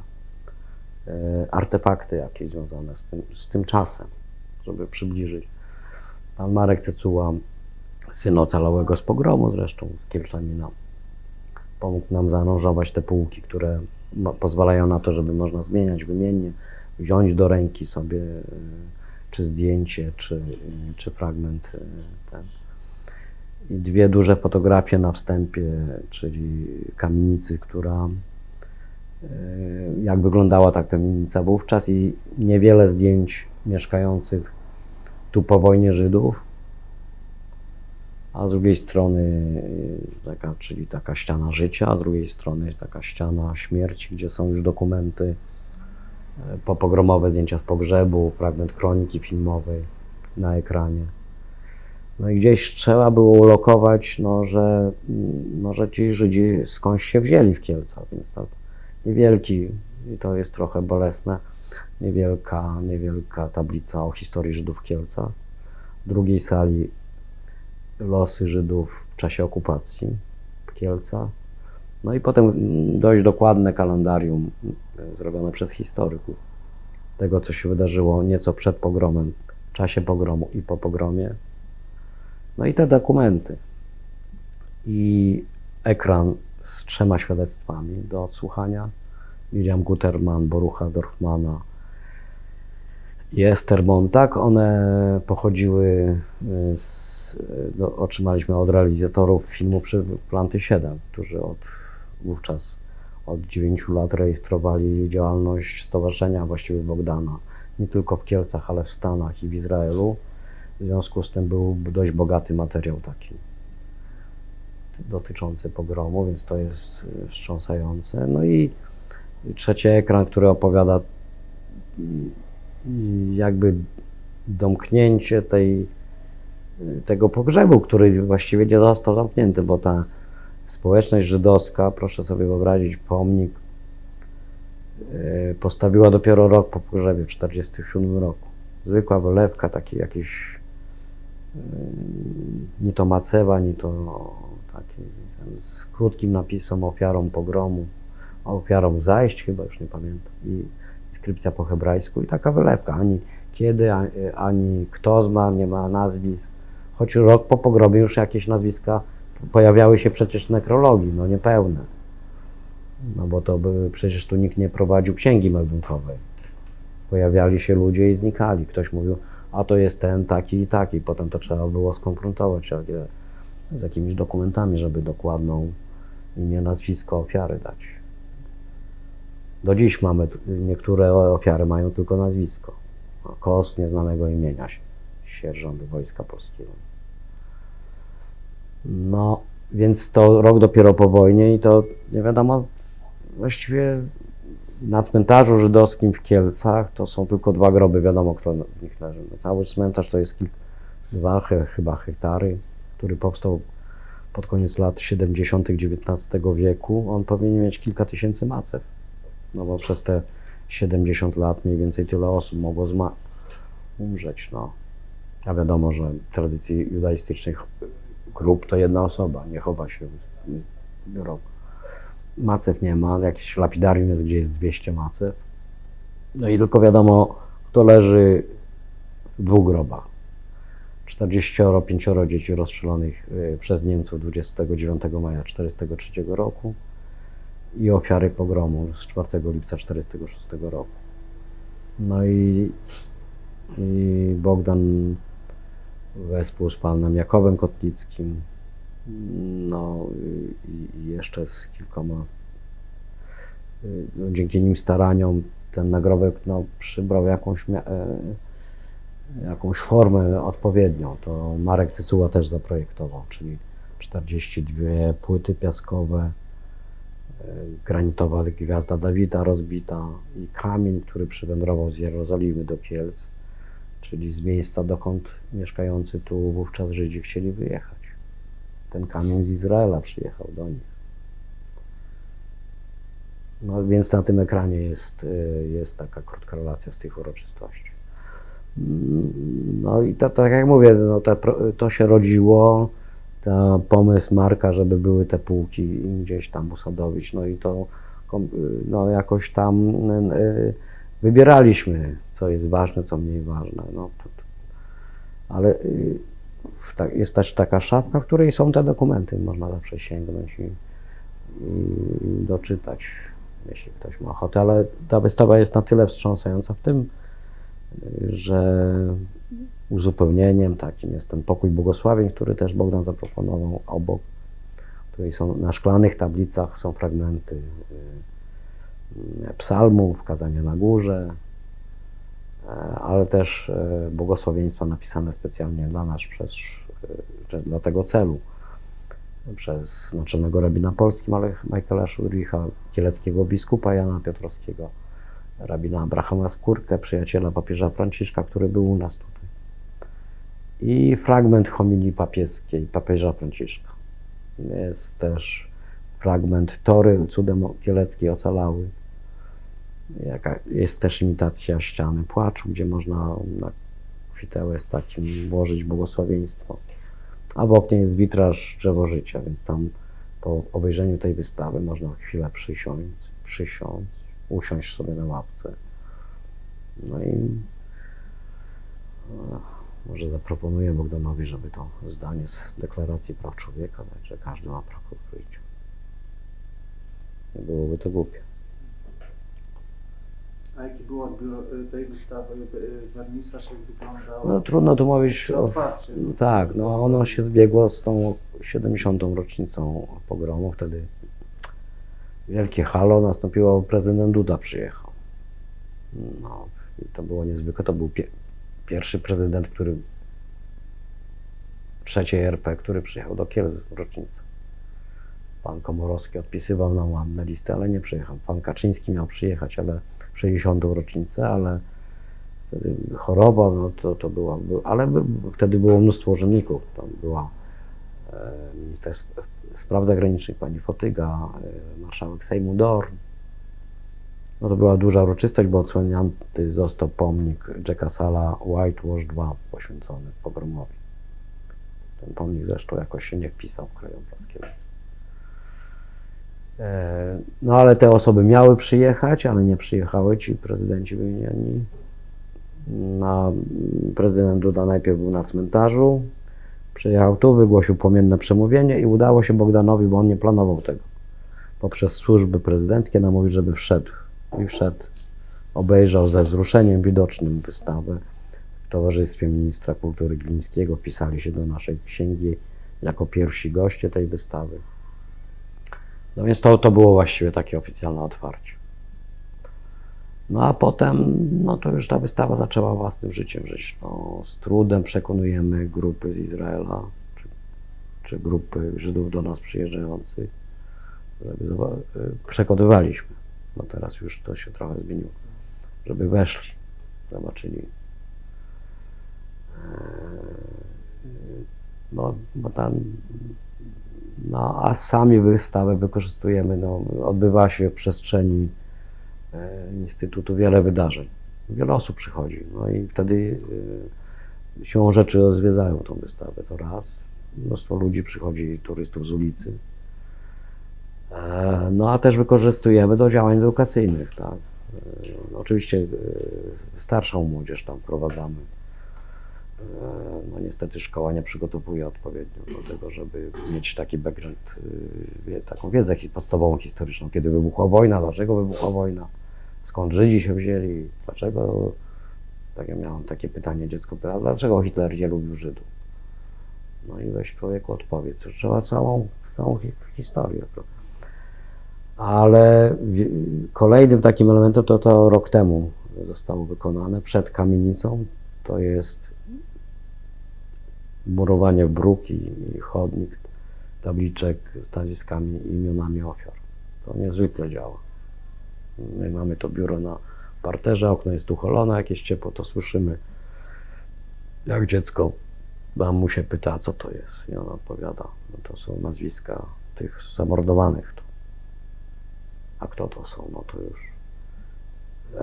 artefakty jakieś związane z tym czasem, żeby przybliżyć. Pan Marek Cecuła, syn ocalałego z pogromu zresztą, z Kielczanina, pomógł nam zaaranżować te półki, które pozwalają na to, żeby można zmieniać wymiennie, wziąć do ręki sobie czy zdjęcie, czy fragment ten. I 2 duże fotografie na wstępie, czyli kamienicy, która jak wyglądała ta kamienica wówczas i niewiele zdjęć mieszkających tu po wojnie Żydów, a z drugiej strony czyli taka ściana życia, a z drugiej strony taka ściana śmierci, gdzie są już dokumenty popogromowe, zdjęcia z pogrzebu, fragment kroniki filmowej na ekranie. No i gdzieś trzeba było ulokować, że ci Żydzi skądś się wzięli w Kielcach, więc tak niewielki, i to jest trochę bolesne, niewielka tablica o historii Żydów w Kielcach. W drugiej sali losy Żydów w czasie okupacji. Kielcach. No i potem dość dokładne kalendarium zrobione przez historyków tego, co się wydarzyło nieco przed pogromem, w czasie pogromu i po pogromie. No i te dokumenty. I ekran z 3 świadectwami do odsłuchania. Miriam Guterman, Borucha Dorfmana i Ester Montag. One pochodziły otrzymaliśmy od realizatorów filmu Planty 7, którzy wówczas od 9 lat rejestrowali działalność stowarzyszenia, właściwie Bogdana, nie tylko w Kielcach, ale w Stanach i w Izraelu. W związku z tym był dość bogaty materiał taki dotyczący pogromu, więc to jest wstrząsające. No i trzeci ekran, który opowiada jakby domknięcie tego pogrzebu, który właściwie nie został zamknięty, bo ta społeczność żydowska, proszę sobie wyobrazić, pomnik postawiła dopiero rok po pogrzebie, w 1947 roku. Zwykła wylewka, taki jakiś ni to macewa, ni to taki z krótkim napisem ofiarom pogromu, ofiarom zajść chyba, już nie pamiętam, i inskrypcja po hebrajsku i taka wylewka, ani kiedy, ani kto zmarł, nie ma nazwisk, choć rok po pogromie już jakieś nazwiska pojawiały się przecież w nekrologii, no niepełne, no bo to przecież tu nikt nie prowadził księgi meldunkowej. Pojawiali się ludzie i znikali. Ktoś mówił, a to jest ten, taki i taki. Potem to trzeba było skonfrontować z jakimiś dokumentami, żeby dokładną imię, nazwisko ofiary dać. Do dziś mamy, niektóre ofiary mają tylko nazwisko. Kos nieznanego imienia, sierżant Wojska Polskiego. No, więc to rok dopiero po wojnie i to nie wiadomo, właściwie na cmentarzu żydowskim w Kielcach to są tylko 2 groby, wiadomo kto w nich leży. Cały cmentarz to jest 2 chyba hektary, który powstał pod koniec lat 70. XIX wieku. On powinien mieć kilka tysięcy macew, no bo przez te 70 lat mniej więcej tyle osób mogło umrzeć. No. A wiadomo, że w tradycji judaistycznych grób to 1 osoba, nie chowa się w grob. Macew nie ma, jakieś lapidarium jest, gdzie jest 200 macew. No i tylko wiadomo, kto leży w 2 grobach. 45 dzieci rozstrzelonych przez Niemców 29 maja 1943 roku i ofiary pogromu z 4 lipca 1946 roku. No i Bogdan wespół z panem Jakowem Kotlickim, no i jeszcze z kilkoma, no, dzięki nim staraniom ten nagrobek no, przybrał jakąś formę odpowiednią. To Marek Cycuła też zaprojektował, czyli 42 płyty piaskowe, granitowa gwiazda Dawida rozbita i kamień, który przywędrował z Jerozolimy do Kielc, czyli z miejsca, dokąd mieszkający tu wówczas Żydzi chcieli wyjechać. Ten kamień z Izraela przyjechał do nich. No więc na tym ekranie jest taka krótka relacja z tych uroczystości. No i tak jak mówię, no to się rodziło, ten pomysł Marka, żeby były te półki gdzieś tam usadowić, no i to no jakoś tam wybieraliśmy, co jest ważne, co mniej ważne. No, ale jest też taka szafka, w której są te dokumenty, można zawsze sięgnąć i doczytać, jeśli ktoś ma ochotę, ale ta wystawa jest na tyle wstrząsająca w tym, że uzupełnieniem takim jest ten pokój błogosławień, który też Bogdan zaproponował obok, w której są na szklanych tablicach są fragmenty psalmów, kazania na górze, ale też błogosławieństwa napisane specjalnie dla nas dla tego celu przez naczelnego rabina polskim, ale Michaela Szurricha, kieleckiego biskupa Jana Piotrowskiego, rabina Abrahama Skórkę, przyjaciela papieża Franciszka, który był u nas tutaj. I fragment homilii papieskiej papieża Franciszka. Jest też fragment Tory, cudem kieleckiej ocalały. Jest też imitacja ściany płaczu, gdzie można na kwitełę z takim włożyć błogosławieństwo. A w oknie jest witraż drzewo życia, więc tam po obejrzeniu tej wystawy można chwilę usiąść sobie na ławce. No i może zaproponuję Bogdanowi, żeby to zdanie z Deklaracji Praw Człowieka dać, że każdy ma prawo do życia. Nie byłoby to głupie. A jaki był odbiór tej wystawy, wernisaż, jak wyglądał? No trudno tu mówić o... Otwarcie. Tak, no ono się zbiegło z tą 70. rocznicą pogromu. Wtedy wielkie halo nastąpiło, prezydent Duda przyjechał. No i to było niezwykłe. To był pierwszy prezydent, trzeciej RP, który przyjechał do Kielc w rocznicę. Pan Komorowski odpisywał nam ładne listy, ale nie przyjechał. Pan Kaczyński miał przyjechać, ale w 60. rocznicę, ale wtedy choroba, no to była, ale wtedy było mnóstwo urzędników. Tam była minister spraw zagranicznych, pani Fotyga, marszałek Sejmu Dorn. No to była duża uroczystość, bo odsłonięty został pomnik Jacka Salla Whitewash 2 poświęcony pogromowi. Ten pomnik zresztą jakoś się nie wpisał w krajobraz Kielc. No ale te osoby miały przyjechać, ale nie przyjechały ci prezydenci wymienieni. Prezydent Duda najpierw był na cmentarzu, przyjechał tu, wygłosił płomienne przemówienie i udało się Bogdanowi, bo on nie planował tego, poprzez służby prezydenckie namówić, żeby wszedł. I wszedł, obejrzał ze wzruszeniem widocznym wystawę. W towarzystwie ministra kultury Glińskiego wpisali się do naszej księgi jako pierwsi goście tej wystawy. No więc to było właściwie takie oficjalne otwarcie. No a potem, no to już ta wystawa zaczęła własnym życiem żyć. No, z trudem przekonujemy grupy z Izraela, czy grupy Żydów do nas przyjeżdżających, żeby przekonywaliśmy, bo teraz już to się trochę zmieniło, żeby weszli, zobaczyli. No a sami wystawę wykorzystujemy, no, odbywa się w przestrzeni Instytutu wiele wydarzeń. Wiele osób przychodzi, no i wtedy siłą rzeczy zwiedzają tą wystawę, to raz. Mnóstwo ludzi przychodzi, turystów z ulicy. No a też wykorzystujemy do działań edukacyjnych, tak. No, oczywiście starszą młodzież tam wprowadzamy. No niestety szkoła nie przygotowuje odpowiednio do tego, żeby mieć taki background, taką wiedzę podstawową historyczną. Kiedy wybuchła wojna, dlaczego wybuchła wojna, skąd Żydzi się wzięli, dlaczego, tak ja miałem takie pytanie, dziecko pyta, dlaczego Hitler nie lubił Żydów? No i weź człowieku odpowiedź, trzeba całą historię. Ale kolejnym takim elementem to rok temu zostało wykonane przed kamienicą, to jest murowanie bruk i chodnik, tabliczek z nazwiskami i imionami ofiar. To niezwykle działa. My mamy to biuro na parterze, okno jest uchylone, jakieś ciepło, to słyszymy, jak dziecko mamusię pyta, co to jest, i ona odpowiada, no to są nazwiska tych zamordowanych. A kto to są, no to już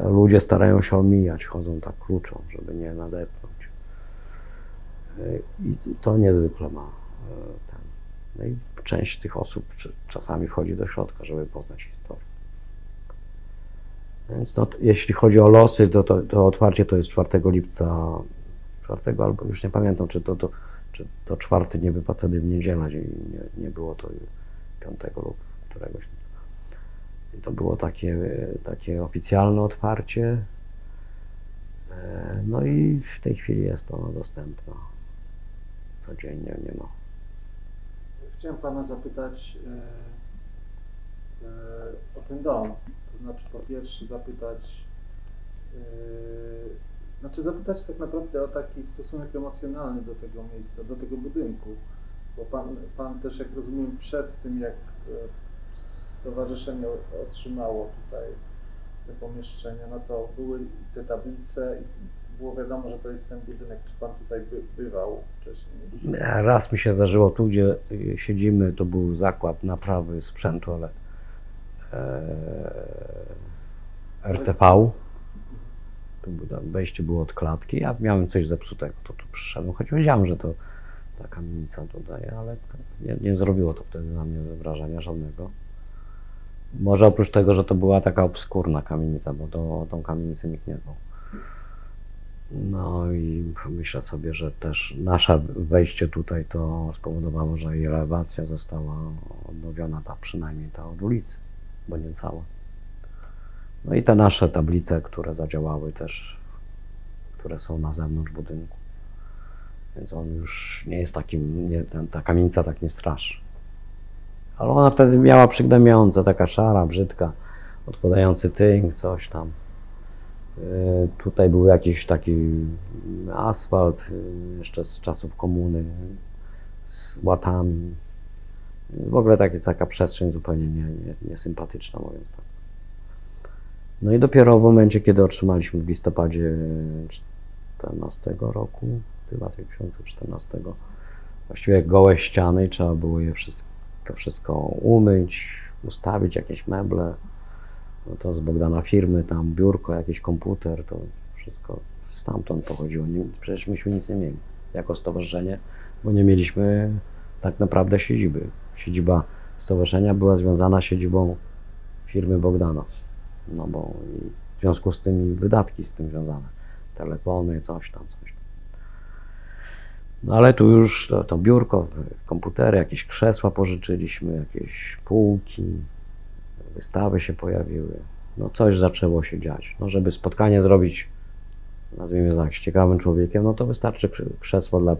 ludzie starają się omijać, chodzą tak kluczą, żeby nie nadepnąć. I to niezwykle ma ten. No i część tych osób czasami wchodzi do środka, żeby poznać historię. Więc no, jeśli chodzi o losy, to otwarcie to jest 4 lipca, 4 albo już nie pamiętam, czy to 4 nie wypadł wtedy w niedzielę, nie było to 5 lub któregoś. I to było takie oficjalne otwarcie. No i w tej chwili jest ono dostępne codziennie, nie ma. Chciałem pana zapytać o ten dom. To znaczy po pierwsze zapytać tak naprawdę o taki stosunek emocjonalny do tego miejsca, do tego budynku. Bo pan też, jak rozumiem, przed tym jak stowarzyszenie otrzymało tutaj te pomieszczenia, no to były te tablice i było wiadomo, że to jest ten budynek. Czy pan tutaj bywał wcześniej? Raz mi się zdarzyło tu, gdzie siedzimy, to był zakład naprawy sprzętu, ale RTV. Wejście było od klatki, ja miałem coś zepsutego, to tu przyszedłem, choć wiedziałem, że to ta kamienica tutaj, ale nie zrobiło to wtedy na mnie wrażenia żadnego. Może oprócz tego, że to była taka obskurna kamienica, bo o tą kamienicę nikt nie znał. No i myślę sobie, że też nasze wejście tutaj to spowodowało, że jej elewacja została odnowiona, przynajmniej ta od ulicy, bo nie cała. No i te nasze tablice, które zadziałały też, które są na zewnątrz budynku. Więc on już nie jest takim, ta kamienica tak nie straszy. Ale ona wtedy miała przygnębiające, taka szara, brzydka, odpadający tynk, coś tam. Tutaj był jakiś taki asfalt, jeszcze z czasów komuny, z łatami. W ogóle taka przestrzeń zupełnie niesympatyczna, mówiąc tak. No i dopiero w momencie, kiedy otrzymaliśmy w listopadzie 2014 roku, 2014, właściwie gołe ściany i trzeba było je wszystko umyć, ustawić jakieś meble. No to z Bogdana firmy, tam biurko, jakiś komputer, to wszystko stamtąd pochodziło. Przecież myśmy nic nie mieli jako stowarzyszenie, bo nie mieliśmy tak naprawdę siedziby. Siedziba stowarzyszenia była związana z siedzibą firmy Bogdana. No bo w związku z tym wydatki z tym związane. Telefony, coś tam. No ale tu już to biurko, komputery, jakieś krzesła pożyczyliśmy, jakieś półki, wystawy się pojawiły. No coś zaczęło się dziać. No żeby spotkanie zrobić, nazwijmy tak, z ciekawym człowiekiem, no to wystarczy krzesło dla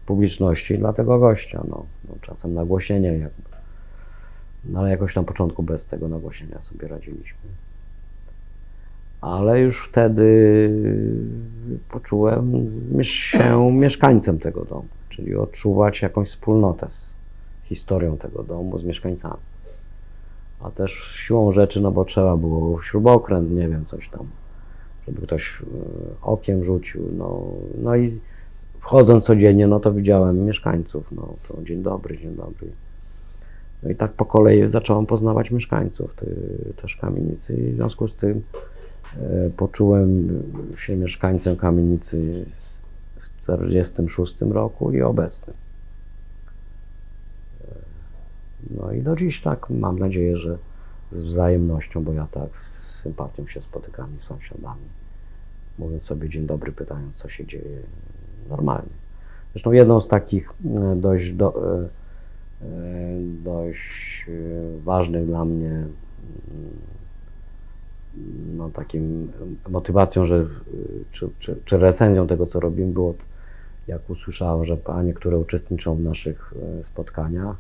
publiczności, dla tego gościa. No czasem nagłośnienie jakby. No ale jakoś na początku bez tego nagłośnienia sobie radziliśmy. Ale już wtedy poczułem się mieszkańcem tego domu, czyli odczuwać jakąś wspólnotę z historią tego domu, z mieszkańcami. A też siłą rzeczy, no bo trzeba było śrubokręt, nie wiem, coś tam, żeby ktoś okiem rzucił. No i wchodząc codziennie, no to widziałem mieszkańców, no to dzień dobry, dzień dobry. No i tak po kolei zacząłem poznawać mieszkańców też kamienicy i w związku z tym poczułem się mieszkańcem kamienicy w 1946 roku i obecnym. No i do dziś tak mam nadzieję, że z wzajemnością, bo ja tak z sympatią się spotykam z sąsiadami, mówiąc sobie dzień dobry, pytając co się dzieje normalnie. Zresztą jedną z takich dość ważnych dla mnie takim motywacją, czy recenzją tego, co robimy, było, jak usłyszałem, że panie, które uczestniczą w naszych spotkaniach,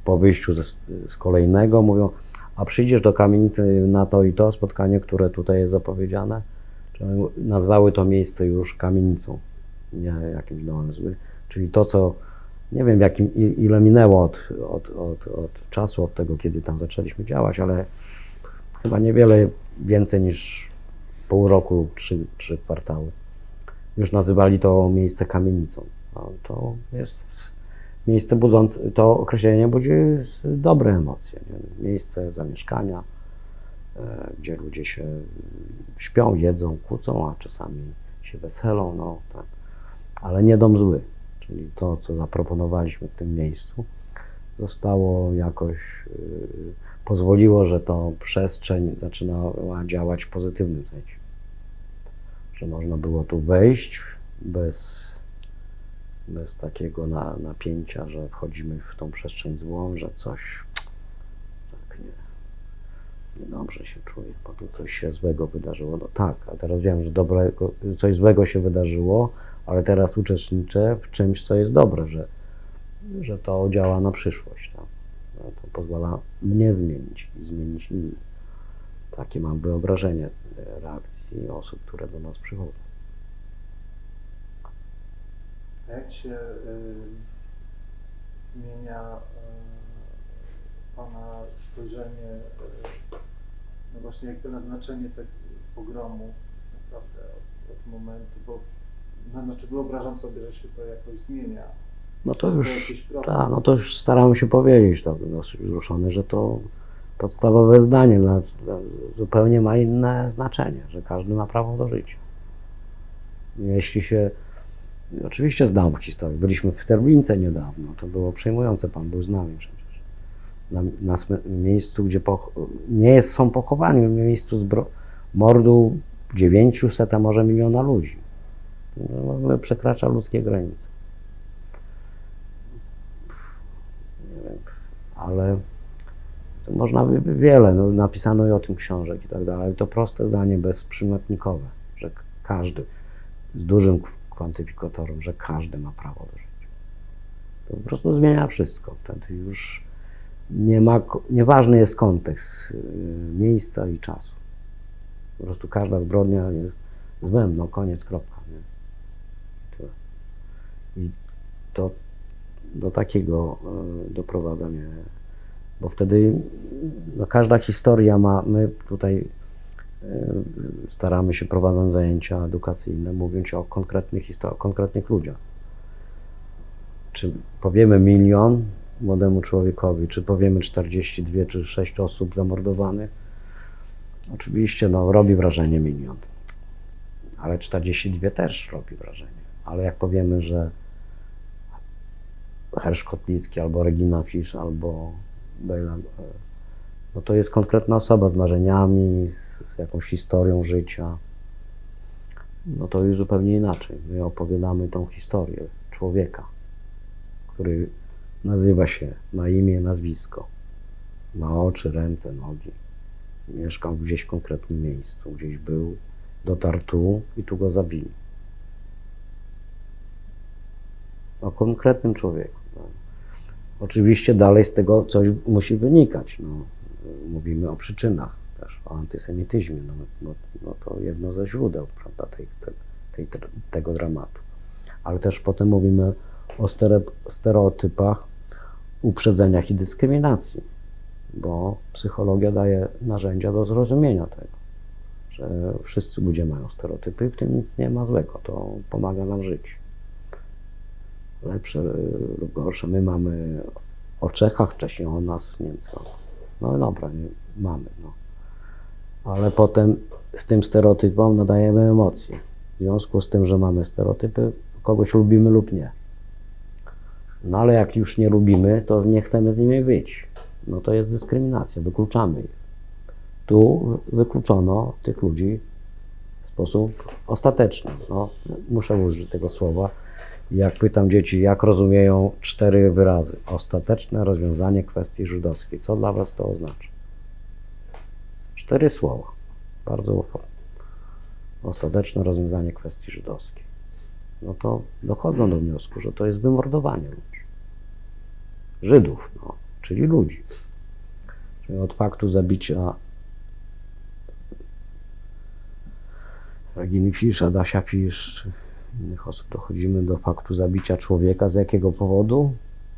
po wyjściu z kolejnego mówią, a przyjdziesz do kamienicy na to i to spotkanie, które tutaj jest zapowiedziane, nazwały to miejsce już kamienicą, nie jakimś domem złym, czyli to, co nie wiem, ile minęło od czasu, od tego, kiedy tam zaczęliśmy działać, ale chyba niewiele więcej niż pół roku, 3 kwartały. Już nazywali to miejsce kamienicą. A to jest miejsce budzące, to określenie budzi dobre emocje. Nie? Miejsce zamieszkania, gdzie ludzie się śpią, jedzą, kłócą, a czasami się weselą, no tak. Ale nie dom zły. Czyli to, co zaproponowaliśmy w tym miejscu, zostało jakoś, pozwoliło, że to przestrzeń zaczynała działać w pozytywnym sensie. Że można było tu wejść bez takiego napięcia, że wchodzimy w tą przestrzeń złą, że coś tak niedobrze się czuję, bo tu coś się złego wydarzyło. No tak, a teraz wiem, że coś złego się wydarzyło, ale teraz uczestniczę w czymś, co jest dobre, że to działa na przyszłość. Tak? To pozwala mnie zmienić i zmienić innych. Takie mam wyobrażenie reakcji osób, które do nas przychodzą. A jak się zmienia Pana spojrzenie, no właśnie jakby na znaczenie tego pogromu naprawdę od momentu, bo znaczy wyobrażam sobie, że się to jakoś zmienia. No to już staramy się powiedzieć, to dosyć wzruszony, że to podstawowe zdanie zupełnie ma inne znaczenie, że każdy ma prawo do życia. Jeśli się Oczywiście znam historię. Byliśmy w Terblince niedawno. To było przejmujące. Pan był z nami przecież. Na miejscu, gdzie są pochowani, w miejscu mordu 900, a może 1 000 000 ludzi. No, w ogóle przekracza ludzkie granice. Nie wiem, ale to można by wiele, no, napisano i o tym książek i tak dalej, ale to proste zdanie bezprzymiotnikowe, że każdy, z dużym kwantyfikatorem, że każdy ma prawo do życia. To po prostu zmienia wszystko. Wtedy już nieważny jest kontekst miejsca i czasu. Po prostu każda zbrodnia jest złem, no koniec, kropka. Nie? Tyle. I to do takiego doprowadza mnie, bo wtedy no, każda historia ma, my tutaj staramy się, prowadząc zajęcia edukacyjne, mówić o konkretnych ludziach. Czy powiemy 1 000 000 młodemu człowiekowi, czy powiemy 42 czy 6 osób zamordowanych, oczywiście no, robi wrażenie 1 000 000, ale 42 też robi wrażenie. Ale jak powiemy, że Hersz Kotlicki, albo Regina Fisz, albo Bejlan, no to jest konkretna osoba z marzeniami, z jakąś historią życia, no to już zupełnie inaczej. My opowiadamy tą historię człowieka, który nazywa się, ma imię, nazwisko, ma oczy, ręce, nogi, mieszkał gdzieś w konkretnym miejscu, gdzieś był, dotarł tu i tu go zabili. O konkretnym człowieku. No. Oczywiście dalej z tego coś musi wynikać. No. Mówimy o przyczynach też, o antysemityzmie. No to jedno ze źródeł, prawda, tego dramatu. Ale też potem mówimy o stereotypach, uprzedzeniach i dyskryminacji, bo psychologia daje narzędzia do zrozumienia tego, że wszyscy ludzie mają stereotypy i w tym nic nie ma złego. To pomaga nam żyć. Lepsze lub gorsze. My mamy o Czechach, wcześniej o nas, Niemcy. No dobra, mamy. No. Ale potem z tym stereotypom nadajemy emocje. W związku z tym, że mamy stereotypy, kogoś lubimy lub nie. No ale jak już nie lubimy, to nie chcemy z nimi wyjść. No to jest dyskryminacja, wykluczamy ich. Tu wykluczono tych ludzi w sposób ostateczny. No, muszę użyć tego słowa. Jak pytam dzieci, jak rozumieją 4 wyrazy. Ostateczne rozwiązanie kwestii żydowskiej. Co dla was to oznacza? 4 słowa. Bardzo łatwo. Ostateczne rozwiązanie kwestii żydowskiej. No to dochodzą do wniosku, że to jest wymordowanie ludzi. Żydów, no, czyli ludzi. Czyli od faktu zabicia Reginy Fisz, Adasia Fisz, innych osób dochodzimy do faktu zabicia człowieka. Z jakiego powodu?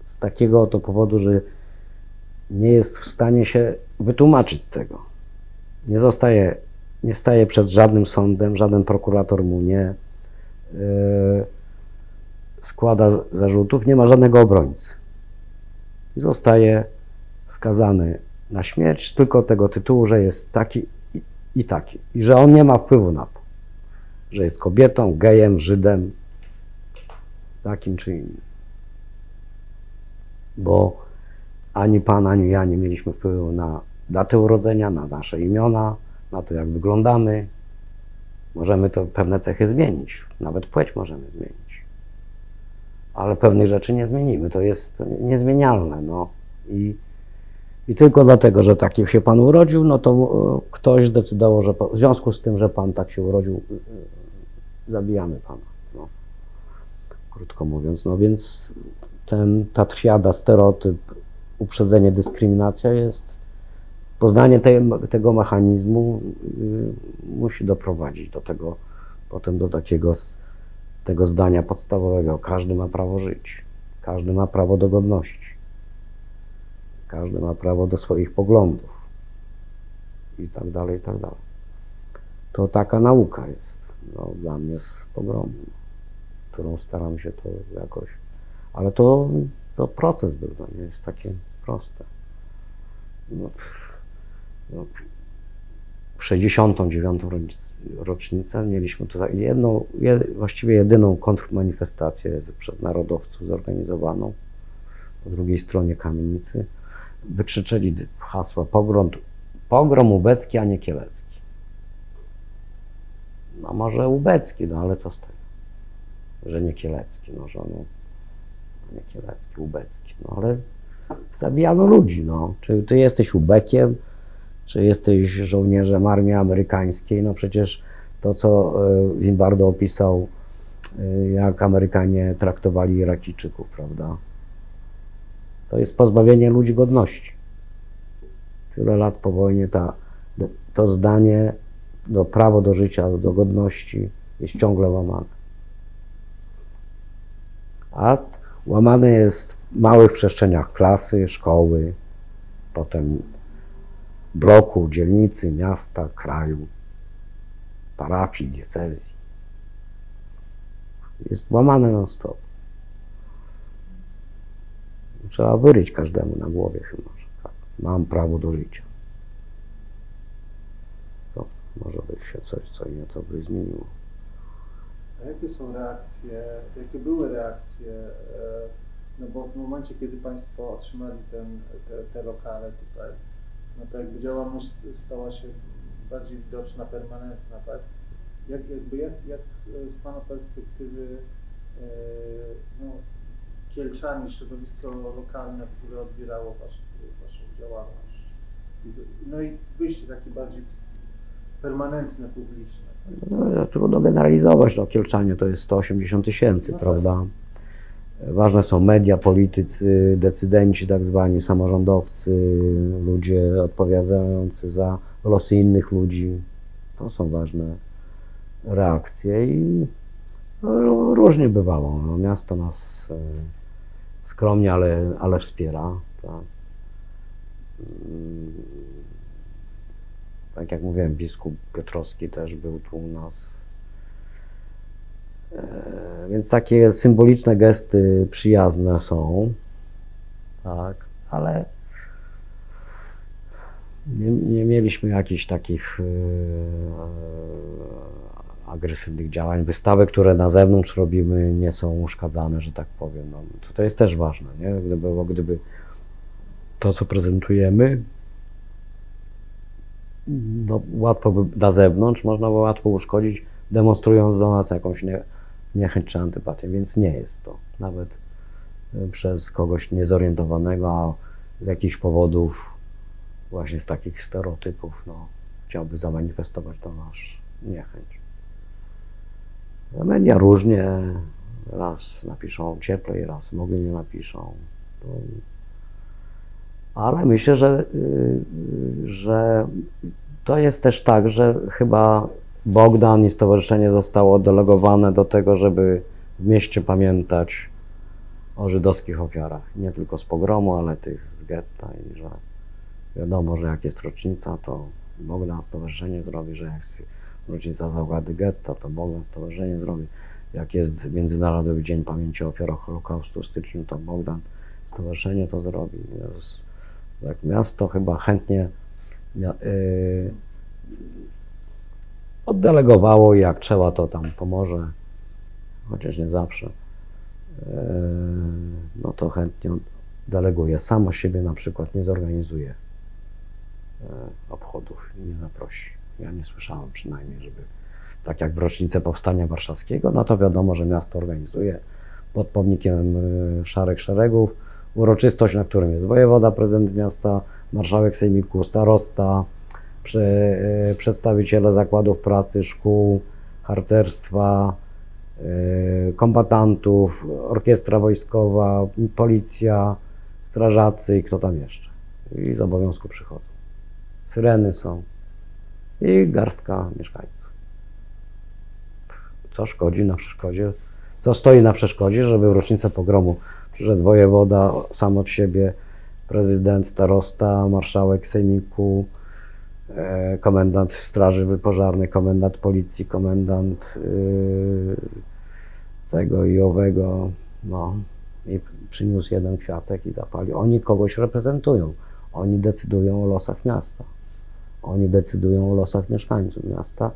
Z takiego oto powodu, że nie jest w stanie się wytłumaczyć z tego. Nie staje przed żadnym sądem, żaden prokurator mu nie składa zarzutów, nie ma żadnego obrońcy. I zostaje skazany na śmierć tylko tego tytułu, że jest taki i taki. I że on nie ma wpływu na to. Że jest kobietą, gejem, Żydem, takim czy innym. Bo ani pan, ani ja nie mieliśmy wpływu na datę urodzenia, na nasze imiona, na to, jak wyglądamy. Możemy to pewne cechy zmienić, nawet płeć możemy zmienić. Ale pewnych rzeczy nie zmienimy, to jest niezmienialne. No. I tylko dlatego, że taki się pan urodził, no to ktoś zdecydował, że w związku z tym, że pan tak się urodził, zabijamy pana. No. Krótko mówiąc, no więc ta triada, stereotyp, uprzedzenie, dyskryminacja jest, poznanie tego mechanizmu musi doprowadzić do tego, potem do tego zdania podstawowego. Każdy ma prawo żyć, każdy ma prawo do godności, każdy ma prawo do swoich poglądów i tak dalej, i tak dalej. To taka nauka jest, no, dla mnie z pogromu, którą staram się to jakoś, ale to proces był, to nie jest takie proste. No, 69. rocznicę mieliśmy tutaj właściwie jedyną kontrmanifestację przez narodowców zorganizowaną po drugiej stronie kamienicy. Wykrzyczeli hasła pogrom ubecki, a nie kielecki. No może ubecki, no ale co z tego, że nie kielecki, no że nie kielecki, ubecki, no ale zabijano ludzi, no. Czy ty jesteś ubekiem, czy jesteś żołnierzem armii amerykańskiej, no przecież to, co Zimbardo opisał, jak Amerykanie traktowali Irakijczyków, prawda? To jest pozbawienie ludzi godności. Tyle lat po wojnie to zdanie, prawo do życia, do godności jest ciągle łamane. A łamane jest w małych przestrzeniach klasy, szkoły, potem bloku, dzielnicy, miasta, kraju, parafii, diecezji. Jest łamane non stop. Trzeba wyryć każdemu na głowie chyba, że tak. Mam prawo do życia. To może być się coś, co nieco by zmieniło. A jakie są reakcje, jakie były reakcje, no bo w momencie, kiedy Państwo otrzymali te lokale tutaj, no to jakby działalność stała się bardziej widoczna, permanentna, tak? Jak z Pana perspektywy no, Kielczanie, środowisko lokalne, które odbierało Waszą działalność? No i wyjście takie bardziej permanentne, publiczne. Tak? No, trudno generalizować, no Kielczanie to jest 180 000, no prawda? Ważne są media, politycy, decydenci tak zwani, samorządowcy, ludzie odpowiadający za losy innych ludzi. To są ważne reakcje i no, różnie bywało. No, miasto nas skromnie, ale wspiera. Tak. Tak jak mówiłem, biskup Piotrowski też był tu u nas. Więc takie symboliczne gesty przyjazne są, tak, ale nie mieliśmy jakichś takich agresywnych działań. Wystawy, które na zewnątrz robimy, nie są uszkadzane, że tak powiem. No, to jest też ważne, nie? Gdyby to, co prezentujemy, no, łatwo by na zewnątrz, można było łatwo uszkodzić, demonstrując do nas jakąś niechęć czy antypatię, więc nie jest to. Nawet przez kogoś niezorientowanego, a z jakichś powodów, właśnie z takich stereotypów, no, chciałby zamanifestować to nasz niechęć. Media różnie, raz napiszą cieplej, raz w ogóle nie napiszą. Ale myślę, że to jest też tak, że chyba Bogdan i stowarzyszenie zostało oddelegowane do tego, żeby w mieście pamiętać o żydowskich ofiarach. Nie tylko z pogromu, ale tych z getta i że wiadomo, że jak jest rocznica, to Bogdan stowarzyszenie zrobi, że jak jest rocznica zagłady getta, to Bogdan stowarzyszenie zrobi. Jak jest Międzynarodowy Dzień Pamięci o Ofiarach Holokaustu w styczniu, to Bogdan stowarzyszenie to zrobi. Tak, miasto chyba chętnie oddelegowało i jak trzeba, to tam pomoże, chociaż nie zawsze, no to chętnie deleguje. Samo siebie na przykład nie zorganizuje obchodów i nie zaprosi. Ja nie słyszałem przynajmniej, żeby tak jak w rocznicę Powstania Warszawskiego, no to wiadomo, że miasto organizuje pod pomnikiem Szarek Szeregów uroczystość, na którym jest wojewoda, prezydent miasta, marszałek sejmiku, starosta, przedstawiciele zakładów pracy, szkół, harcerstwa, kombatantów, orkiestra wojskowa, policja, strażacy i kto tam jeszcze. I z obowiązku przychodzą. Syreny są i garstka mieszkańców. Co szkodzi na przeszkodzie? Co stoi na przeszkodzie, żeby w rocznicę pogromu przyszedł wojewoda sam od siebie, prezydent, starosta, marszałek sejmiku, komendant straży pożarnej, komendant policji, komendant tego i owego, no i przyniósł jeden kwiatek i zapalił. Oni kogoś reprezentują, oni decydują o losach miasta. Oni decydują o losach mieszkańców miasta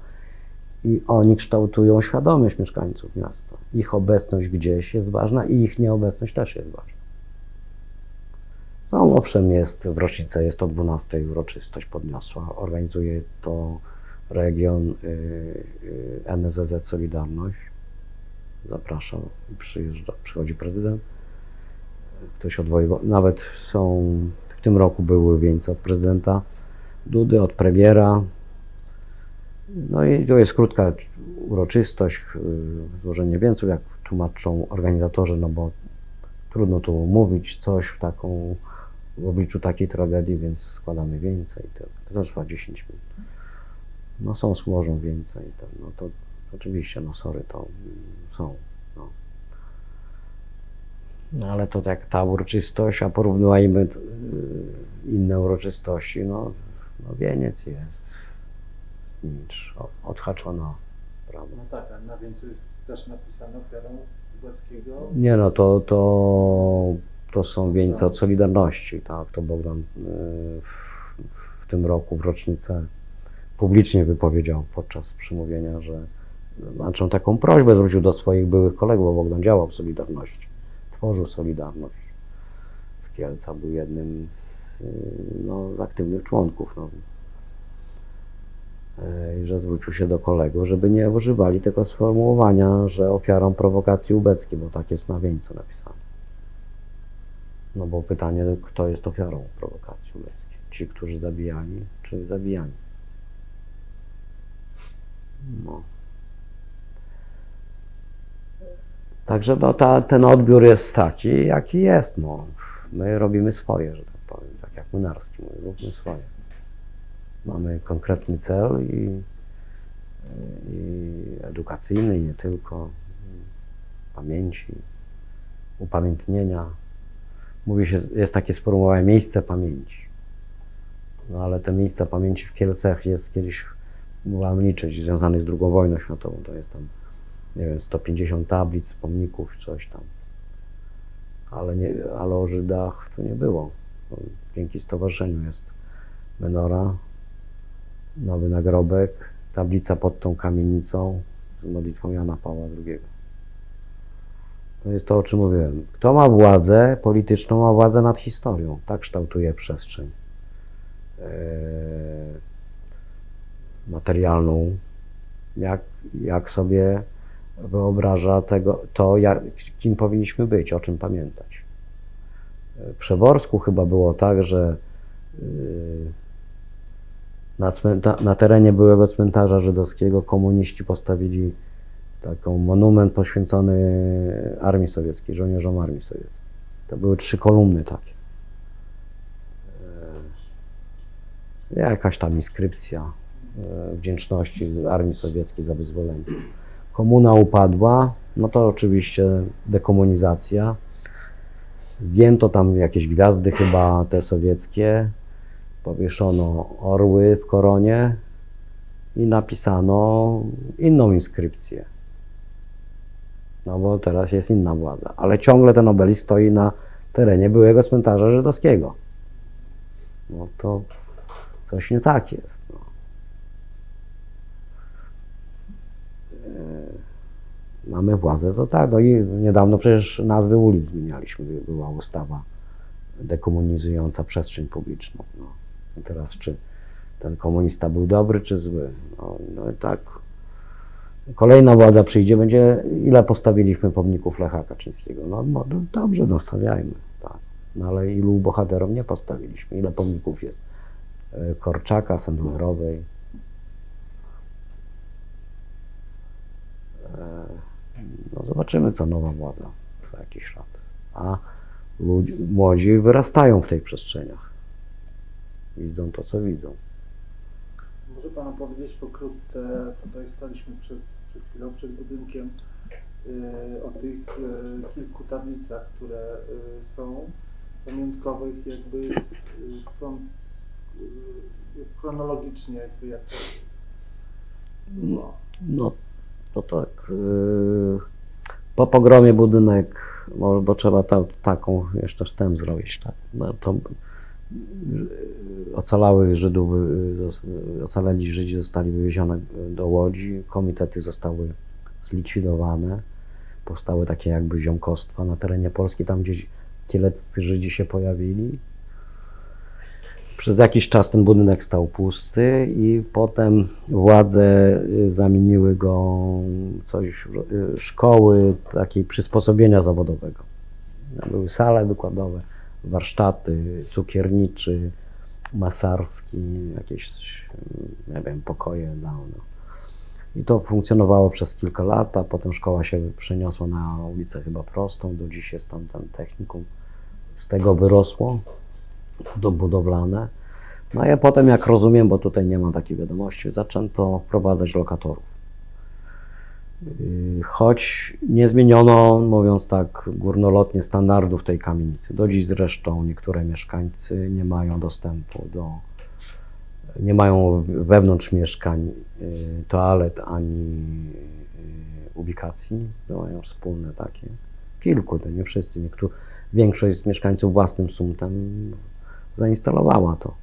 i oni kształtują świadomość mieszkańców miasta. Ich obecność gdzieś jest ważna i ich nieobecność też jest ważna. Owszem, w rocznicę jest o 12 uroczystość podniosła. Organizuje to region NSZZ Solidarność. Zapraszam, przychodzi prezydent. Ktoś od wojewody, nawet w tym roku były wieńce od prezydenta Dudy, od premiera. No i to jest krótka uroczystość, złożenie wieńców, jak tłumaczą organizatorzy, no bo trudno tu mówić coś w obliczu takiej tragedii, więc składamy wieńce i to trwa 10 minut. No złożą wieńce i no to oczywiście, no sorry, to są. No ale to jak ta uroczystość, a porównujmy inne uroczystości, no wieniec jest znicz, odhaczono sprawa. No tak, a na wieńcu jest też napisane ofiarą Kubeckiego. Nie no, to są wieńce od Solidarności, tak, to Bogdan w tym roku w rocznicę publicznie wypowiedział podczas przemówienia, że znaczy taką prośbę zwrócił do swoich byłych kolegów, bo Bogdan działał w Solidarności, tworzył Solidarność. W Kielcach był jednym z aktywnych członków. I że zwrócił się do kolegów, żeby nie używali tego sformułowania, że ofiarą prowokacji ubeckiej, bo tak jest na wieńcu napisane. No bo pytanie, kto jest ofiarą prowokacji ubeckiej? Ci, którzy zabijali, czy zabijani? No. Także ten odbiór jest taki, jaki jest. No. My robimy swoje, że tak powiem, tak jak Młynarski mówi, róbmy swoje. Mamy konkretny cel i edukacyjny, i nie tylko, pamięci, upamiętnienia. Mówi się, jest takie sformułowanie miejsce pamięci. No ale te miejsca pamięci w Kielcach jest kiedyś, mogłam liczyć, związanych z II wojną światową, to jest tam, nie wiem, 150 tablic, pomników, coś tam. Ale o Żydach to nie było. No, dzięki stowarzyszeniu jest menora, nowy nagrobek, tablica pod tą kamienicą z modlitwą Jana Pawła II. To jest to, o czym mówiłem. Kto ma władzę polityczną, ma władzę nad historią. Tak kształtuje przestrzeń materialną. Jak sobie wyobraża kim powinniśmy być, o czym pamiętać. W Przeworsku chyba było tak, że na terenie byłego cmentarza żydowskiego komuniści postawili taki monument poświęcony Armii Sowieckiej, żołnierzom Armii Sowieckiej. To były 3 kolumny takie. Jakaś tam inskrypcja wdzięczności Armii Sowieckiej za wyzwolenie. Komuna upadła, no to oczywiście dekomunizacja. Zdjęto tam jakieś gwiazdy chyba te sowieckie, powieszono orły w koronie i napisano inną inskrypcję. No bo teraz jest inna władza, ale ciągle ten obelisk stoi na terenie byłego cmentarza żydowskiego. No to coś nie tak jest. No. Mamy władzę, to tak. No i niedawno przecież nazwy ulic zmienialiśmy. Była ustawa dekomunizująca przestrzeń publiczną. No. I teraz czy ten komunista był dobry, czy zły? No i tak. Kolejna władza przyjdzie, będzie, ile postawiliśmy pomników Lecha Kaczyńskiego? No dobrze, no stawiajmy. Tak. No ale ilu bohaterom nie postawiliśmy? Ile pomników jest? Korczaka, Sendlerowej. No zobaczymy, co nowa władza za jakiś lat. A młodzi wyrastają w tych przestrzeniach. Widzą to, co widzą. Może Pan opowiedzieć pokrótce, tutaj staliśmy przed chwilą przed budynkiem, o tych kilku tablicach, które są pamiątkowych, jakby skąd chronologicznie, jak to było. No to tak. Po pogromie budynek, bo trzeba taką jeszcze wstęp zrobić, tak? No, to Ocalali Żydzi zostali wywiezione do Łodzi, komitety zostały zlikwidowane, powstały takie jakby ziomkostwa na terenie Polski, tam gdzie kieleccy Żydzi się pojawili. Przez jakiś czas ten budynek stał pusty i potem władze zamieniły go szkoły takiej przysposobienia zawodowego. Były sale wykładowe, warsztaty, cukierniczy, masarski, jakieś, nie wiem, pokoje. I to funkcjonowało przez kilka lat, a potem szkoła się przeniosła na ulicę chyba Prostą, do dziś jest tam ten technikum. Z tego wyrosło budowlane. No a potem, jak rozumiem, bo tutaj nie ma takiej wiadomości, zaczęto wprowadzać lokatorów. Choć nie zmieniono, mówiąc tak górnolotnie, standardów tej kamienicy. Do dziś zresztą niektóre mieszkańcy nie mają dostępu nie mają wewnątrz mieszkań toalet ani ubikacji, mają wspólne takie. Kilku, to nie wszyscy, większość mieszkańców własnym sumptem zainstalowała to.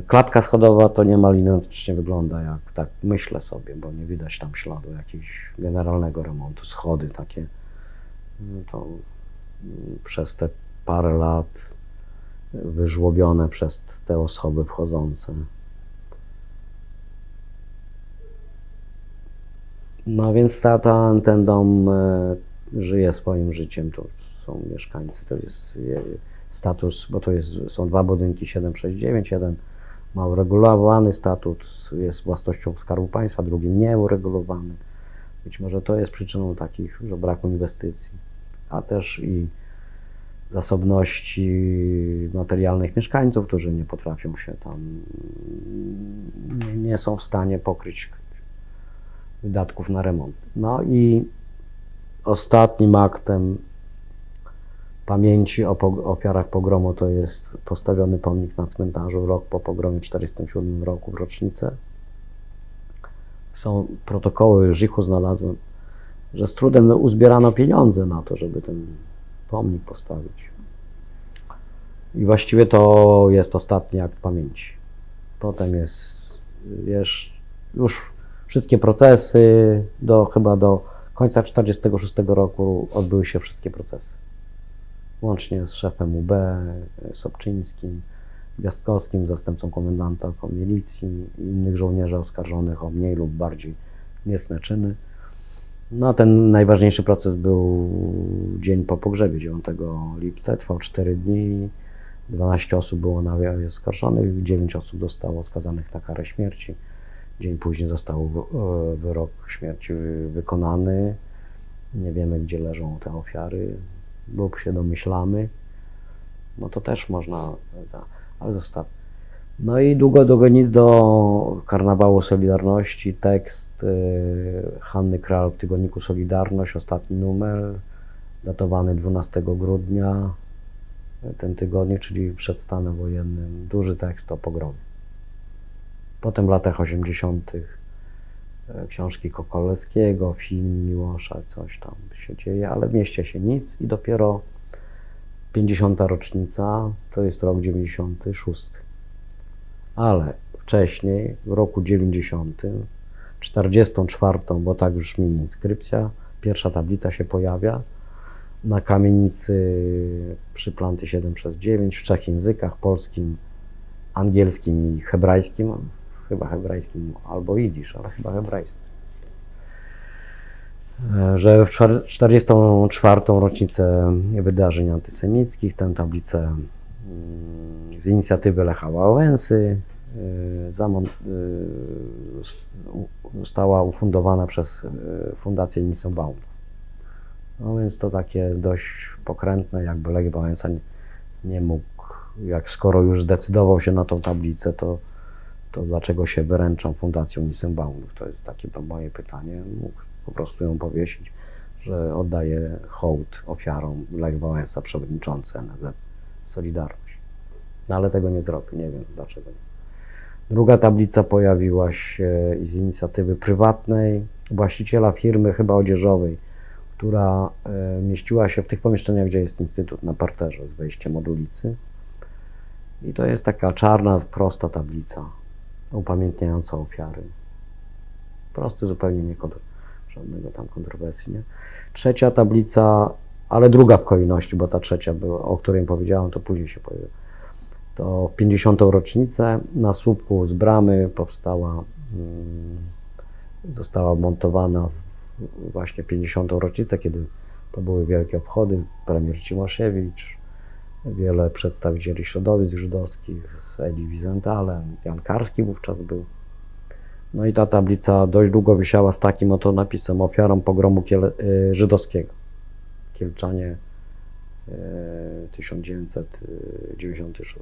Klatka schodowa to niemal identycznie wygląda, jak tak myślę sobie, bo nie widać tam śladu jakiegoś generalnego remontu. Schody takie, to przez te parę lat wyżłobione przez te osoby wchodzące. No więc ten dom żyje swoim życiem, to są mieszkańcy, to jest status, bo są dwa budynki 769, jeden ma uregulowany statut, jest własnością Skarbu Państwa, drugi nieuregulowany. Być może to jest przyczyną takich, że braku inwestycji, a też i zasobności materialnych mieszkańców, którzy nie potrafią się tam, nie są w stanie pokryć wydatków na remont. No i ostatnim aktem pamięci o ofiarach pogromu to jest postawiony pomnik na cmentarzu rok po pogromie w 1947 roku w rocznicę. Są protokoły, Żychu znalazłem, że z trudem uzbierano pieniądze na to, żeby ten pomnik postawić. I właściwie to jest ostatni akt pamięci. Potem już wszystkie procesy, chyba do końca 1946 roku odbyły się wszystkie procesy. Łącznie z szefem UB, Sobczyńskim, Gwiazdkowskim, zastępcą komendanta milicji i innych żołnierzy oskarżonych o mniej lub bardziej niecne czyny. No, ten najważniejszy proces był dzień po pogrzebie, 9 lipca, trwał 4 dni, 12 osób było na wierzchu oskarżonych, 9 osób zostało skazanych na karę śmierci. Dzień później został wyrok śmierci wykonany. Nie wiemy, gdzie leżą te ofiary, lub się domyślamy. No to też można, ale zostaw. No i długo nic do Karnawału Solidarności, tekst Hanny Kral w tygodniku Solidarność, ostatni numer, datowany 12 grudnia, ten tygodnik, czyli przed stanem wojennym, duży tekst o pogromie. Potem w latach 80. książki Kokolewskiego, film Miłosza, coś tam się dzieje, ale w mieście się nic i dopiero 50. rocznica, to jest rok 96. Ale wcześniej, w roku 90, 44, bo tak brzmi inskrypcja, pierwsza tablica się pojawia na kamienicy przy Planty 7/9 w 3 językach, polskim, angielskim i hebrajskim, chyba hebrajskim albo jidysz, ale chyba hebrajskim. Że w 44. rocznicę wydarzeń antysemickich tę tablicę z inicjatywy Lecha Wałęsy została ufundowana przez Fundację Nissenbaum. No więc to takie dość pokrętne, jakby Lech Wałęsa nie mógł, skoro już zdecydował się na tą tablicę, to dlaczego się wyręczą Fundacją Nissenbaumów? To jest takie moje pytanie. Mógł po prostu ją powiesić, że oddaje hołd ofiarom Lech Wałęsa, przewodniczący NSZ Solidarność. No ale tego nie zrobił, nie wiem dlaczego. Druga tablica pojawiła się z inicjatywy prywatnej właściciela firmy chyba odzieżowej, która mieściła się w tych pomieszczeniach, gdzie jest instytut, na parterze z wejściem od ulicy. I to jest taka czarna, prosta tablica upamiętniająca ofiary. Prosty, zupełnie nie żadnego tam kontrowersji, nie? Trzecia tablica, ale druga w kolejności, bo ta trzecia była, o której powiedziałem, to później się pojawiła. To w 50. rocznicę na słupku z bramy powstała, została montowana właśnie 50. rocznicę, kiedy to były wielkie obchody, premier Cimoszewicz, wiele przedstawicieli środowisk żydowskich, z Elie Wiesenthal, Jan Karski wówczas był. No i ta tablica dość długo wisiała z takim oto napisem: ofiarom pogromu żydowskiego. Kielczanie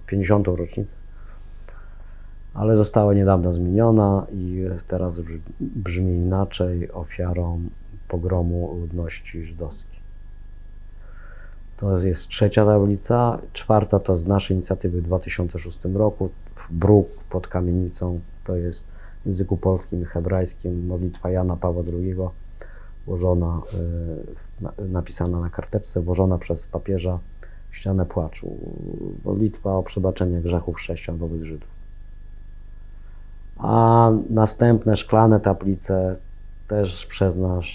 50. rocznicę. Ale została niedawno zmieniona i teraz brzmi inaczej: ofiarom pogromu ludności żydowskiej. To jest trzecia tablica. Czwarta to z naszej inicjatywy w 2006 roku. Bruk pod kamienicą, to jest w języku polskim i hebrajskim modlitwa Jana Pawła II, włożona, napisana na karteczce, włożona przez papieża w ścianę płaczu. Modlitwa o przebaczenie grzechów chrześcijan wobec Żydów. A następne szklane tablice też przez nas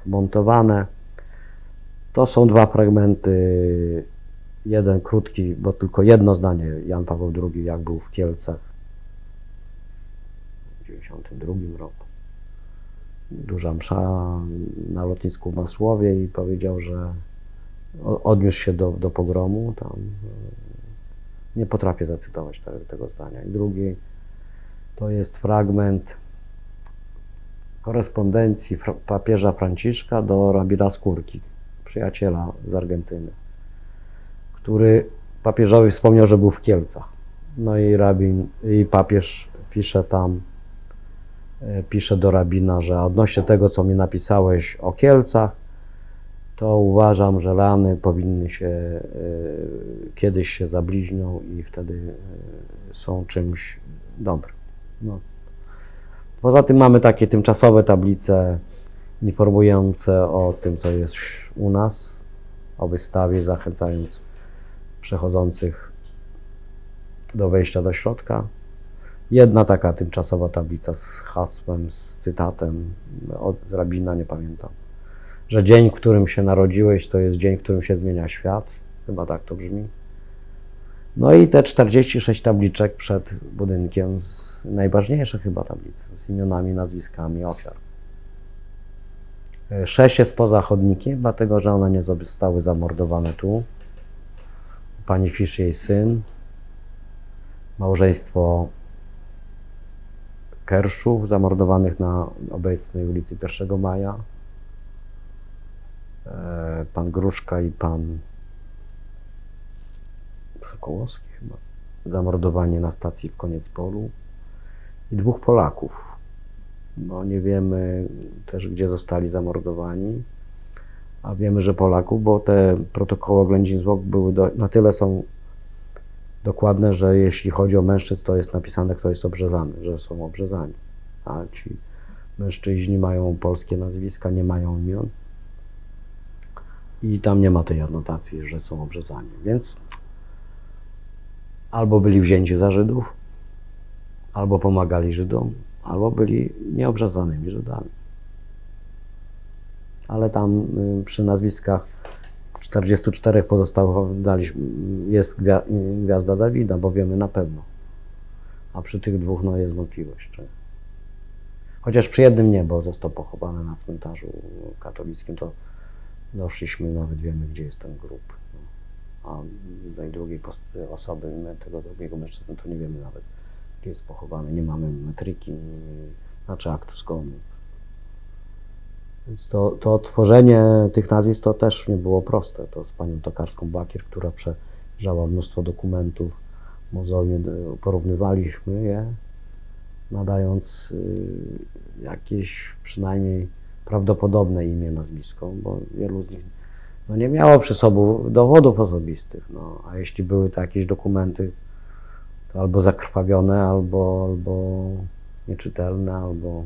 montowane. To są dwa fragmenty. Jeden krótki, bo tylko jedno zdanie. Jan Paweł II, jak był w Kielcach w 1992 roku. Duża msza na lotnisku w Masłowie i powiedział, że odniósł się do pogromu. Tam nie potrafię zacytować tego zdania. I drugi to jest fragment korespondencji papieża Franciszka do rabina Skórki, przyjaciela z Argentyny, który papieżowi wspomniał, że był w Kielcach. No i papież pisze do rabina, że odnośnie tego, co mi napisałeś o Kielcach, to uważam, że rany powinny się kiedyś się zabliźnią i wtedy są czymś dobrym. No. Poza tym mamy takie tymczasowe tablice informujące o tym, co jest u nas, o wystawie, zachęcając przechodzących do wejścia do środka. Jedna taka tymczasowa tablica z hasłem, z cytatem od rabina, nie pamiętam, że dzień, w którym się narodziłeś, to jest dzień, w którym się zmienia świat. Chyba tak to brzmi. No i te 46 tabliczek przed budynkiem, najważniejsze chyba tablice, z imionami, nazwiskami ofiar. 6 jest poza chodnikiem, dlatego że one nie zostały zamordowane tu. Pani Fisz, jej syn, małżeństwo Kerszów, zamordowanych na obecnej ulicy 1 Maja, pan Gruszka i pan Sokołowski chyba, zamordowani na stacji w Koniecpolu, i 2 Polaków, bo nie wiemy też, gdzie zostali zamordowani, a wiemy, że Polaków, bo te protokoły oględzin zwłok były na tyle są dokładne, że jeśli chodzi o mężczyzn, to jest napisane, kto jest obrzezany, że są obrzezani, a ci mężczyźni mają polskie nazwiska, nie mają imion i tam nie ma tej anotacji, że są obrzezani, więc albo byli wzięci za Żydów, albo pomagali Żydom, albo byli nieobrzezanymi Żydami. Ale tam przy nazwiskach 44 pozostałych jest gwiazda Dawida, bo wiemy na pewno. A przy tych 2 no, jest wątpliwość. Chociaż przy jednym nie, bo został pochowany na cmentarzu katolickim, to doszliśmy, nawet wiemy, gdzie jest ten grób. A tej drugiej osoby, tego drugiego mężczyzny, to nie wiemy nawet, gdzie jest pochowany. Nie mamy metryki, znaczy aktu zgonu. Więc to odtworzenie tych nazwisk to też nie było proste. To z panią Tokarską-Bakier, która przejrzała mnóstwo dokumentów, mozolnie porównywaliśmy je, nadając jakieś przynajmniej prawdopodobne imię, nazwisko, bo wielu z nich no, nie miało przy sobie dowodów osobistych. No, a jeśli były to jakieś dokumenty, to albo zakrwawione, albo nieczytelne, albo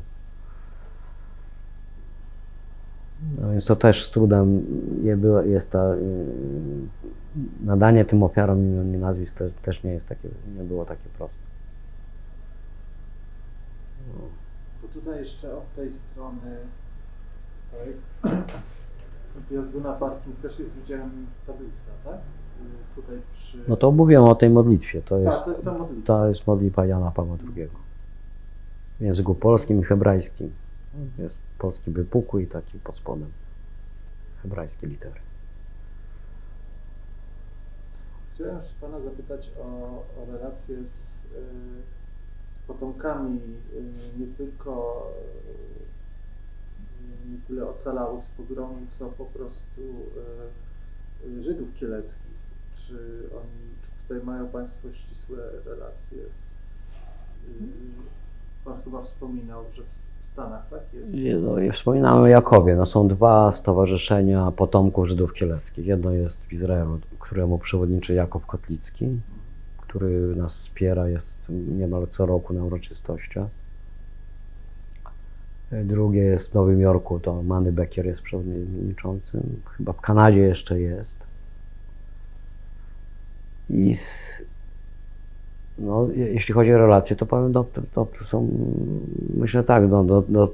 No więc to też z trudem jest to, nadanie tym ofiarom imion i nazwisk też nie jest takie, nie było takie proste. Bo tutaj jeszcze od tej strony wjazdu na parking też jest, widziałem, tablica, tak? Tutaj przy... No to mówiłem o tej modlitwie. To jest ta modlitwa. To jest modlitwa Jana Pawła II. W języku polskim i hebrajskim. Jest polski wypukły i taki pod spodem hebrajskie litery. Chciałem już Pana zapytać o relacje z potomkami nie tylko nie tyle ocalałych z pogromu, co po prostu Żydów kieleckich. Czy tutaj mają Państwo ścisłe relacje? Pan chyba wspominał, że w Stanach, tak? Wspominamy o Jakowie. No, są dwa stowarzyszenia potomków Żydów kieleckich. Jedno jest w Izraelu, któremu przewodniczy Jakub Kotlicki, który nas wspiera, jest niemal co roku na uroczystościach. Drugie jest w Nowym Jorku, to Manny Bekier jest przewodniczącym. Chyba w Kanadzie jeszcze jest. I no, jeśli chodzi o relacje, to powiem, to są, myślę tak,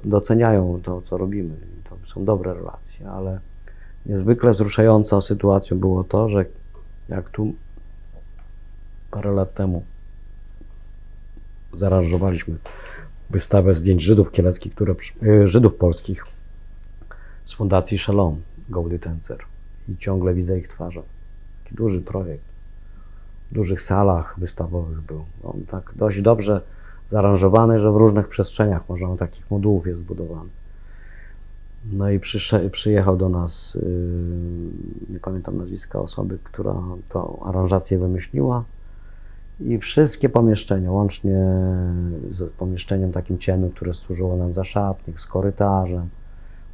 doceniają to, co robimy. To są dobre relacje, ale niezwykle wzruszającą sytuacją było to, że jak tu parę lat temu zaaranżowaliśmy wystawę zdjęć Żydów kieleckich, Żydów polskich z Fundacji Shalom, Gołdy Tencer. I ciągle widzę ich twarze. Taki duży projekt. W dużych salach wystawowych był. On tak dość dobrze zaaranżowany, że w różnych przestrzeniach, może on takich modułów jest zbudowany. No i przyjechał do nas, nie pamiętam nazwiska osoby, która tą aranżację wymyśliła. I wszystkie pomieszczenia, łącznie z pomieszczeniem takim ciemnym, które służyło nam za szatnik, z korytarzem,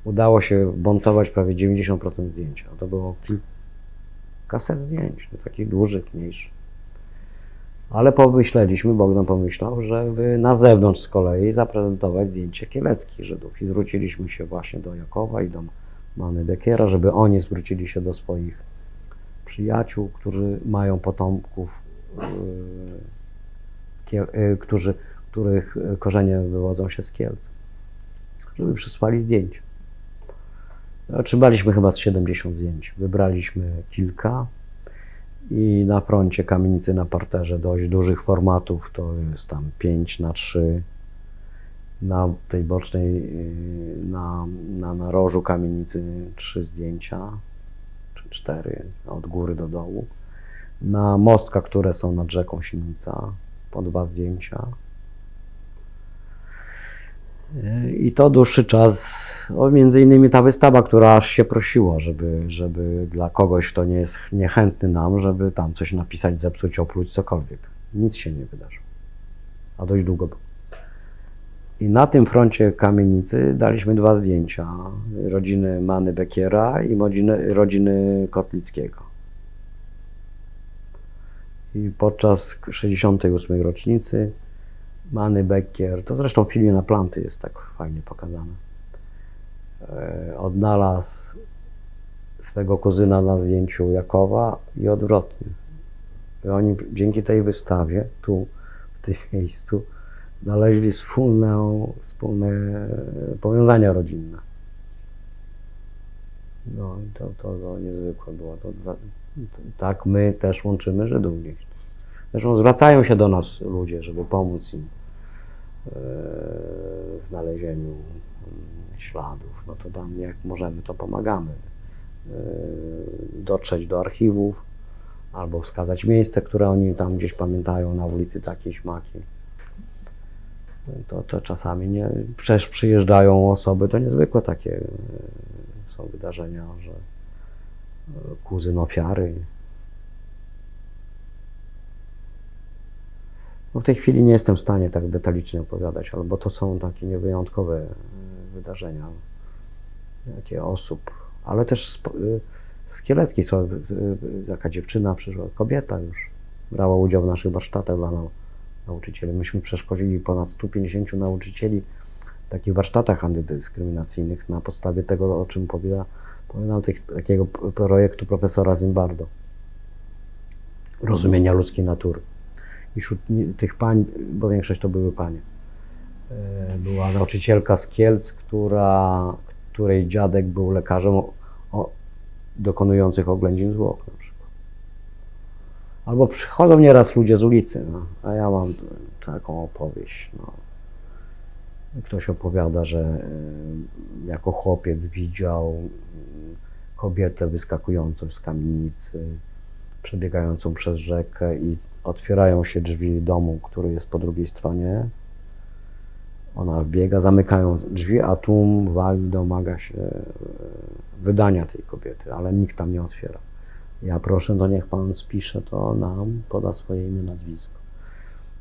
udało się montować prawie 90% zdjęć. To było kilkaset zdjęć, takich dużych, mniejszych. Ale pomyśleliśmy, Bogdan pomyślał, żeby na zewnątrz z kolei zaprezentować zdjęcie kieleckich Żydów. I zwróciliśmy się właśnie do Jakowa i do Manny Bekiera, żeby oni zwrócili się do swoich przyjaciół, którzy mają potomków, których korzenie wywodzą się z Kielc, żeby przysłali zdjęcia. Otrzymaliśmy chyba z 70 zdjęć. Wybraliśmy kilka i na froncie kamienicy na parterze dość dużych formatów, to jest tam 5×3, na tej bocznej, na narożu kamienicy 3 zdjęcia, czy 4, od góry do dołu. Na mostkach, które są nad rzeką Silnica, po 2 zdjęcia. I to dłuższy czas, między innymi ta wystawa, która aż się prosiła, żeby dla kogoś, kto nie jest niechętny nam, żeby tam coś napisać, zepsuć, opluć, cokolwiek. Nic się nie wydarzyło, a dość długo było. I na tym froncie kamienicy daliśmy 2 zdjęcia rodziny Manny Bekiera i rodziny Kotlickiego. I podczas 68. rocznicy Manny Bekier, to zresztą w filmie na planty jest tak fajnie pokazane, odnalazł swego kuzyna na zdjęciu Jakowa i odwrotnie. I oni dzięki tej wystawie, tu, w tym miejscu, znaleźli wspólne powiązania rodzinne. No i to niezwykłe było. Tak my też łączymy Żydów gdzieś. Zresztą zwracają się do nas ludzie, żeby pomóc im w znalezieniu śladów. No to tam jak możemy, to pomagamy. Dotrzeć do archiwów albo wskazać miejsce, które oni tam gdzieś pamiętają na ulicy takiej śmakiej. To czasami przecież przyjeżdżają osoby, to niezwykłe takie są wydarzenia, że kuzyn ofiary. No w tej chwili nie jestem w stanie tak detalicznie opowiadać, bo to są takie niewyjątkowe wydarzenia, takie osób, ale też z Kieleckiej są taka dziewczyna przyszła, kobieta już, brała udział w naszych warsztatach dla nauczycieli. Myśmy przeszkolili ponad 150 nauczycieli takich warsztatach antydyskryminacyjnych na podstawie tego, o czym powiedział takiego projektu profesora Zimbardo, rozumienia ludzkiej natury. I wśród tych pań, bo większość to były panie, była nauczycielka z Kielc, której dziadek był lekarzem dokonujących oględzin zwłok na przykład. Albo przychodzą nieraz ludzie z ulicy, no, a ja mam taką opowieść. No. Ktoś opowiada, że jako chłopiec widział kobietę wyskakującą z kamienicy, przebiegającą przez rzekę i otwierają się drzwi domu, który jest po drugiej stronie. Ona wbiega, zamykają drzwi, a tłum wali, domaga się wydania tej kobiety, ale nikt tam nie otwiera. Ja proszę, to niech pan spisze to nam, poda swoje imię, nazwisko.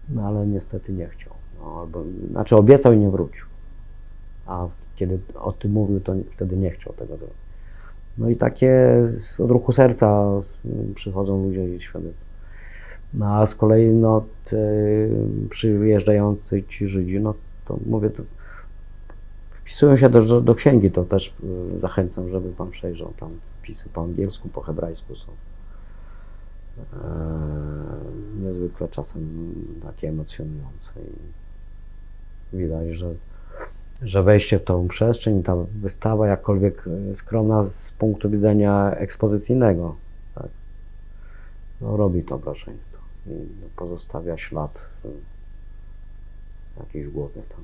No ale niestety nie chciał. No, znaczy obiecał i nie wrócił. A kiedy o tym mówił, to wtedy nie chciał tego zrobić. No i takie z odruchu serca przychodzą ludzie i świadectwa. No a z kolei no, przyjeżdżający ci Żydzi, no to mówię, to wpisują się do księgi, to też zachęcam, żeby pan przejrzał. Tam wpisy po angielsku, po hebrajsku są. Niezwykle czasem takie emocjonujące. I widać, że wejście w tą przestrzeń i ta wystawa, jakkolwiek skromna z punktu widzenia ekspozycyjnego, tak, no, robi to wrażenie. I pozostawia ślad w jakiejś głowie tam.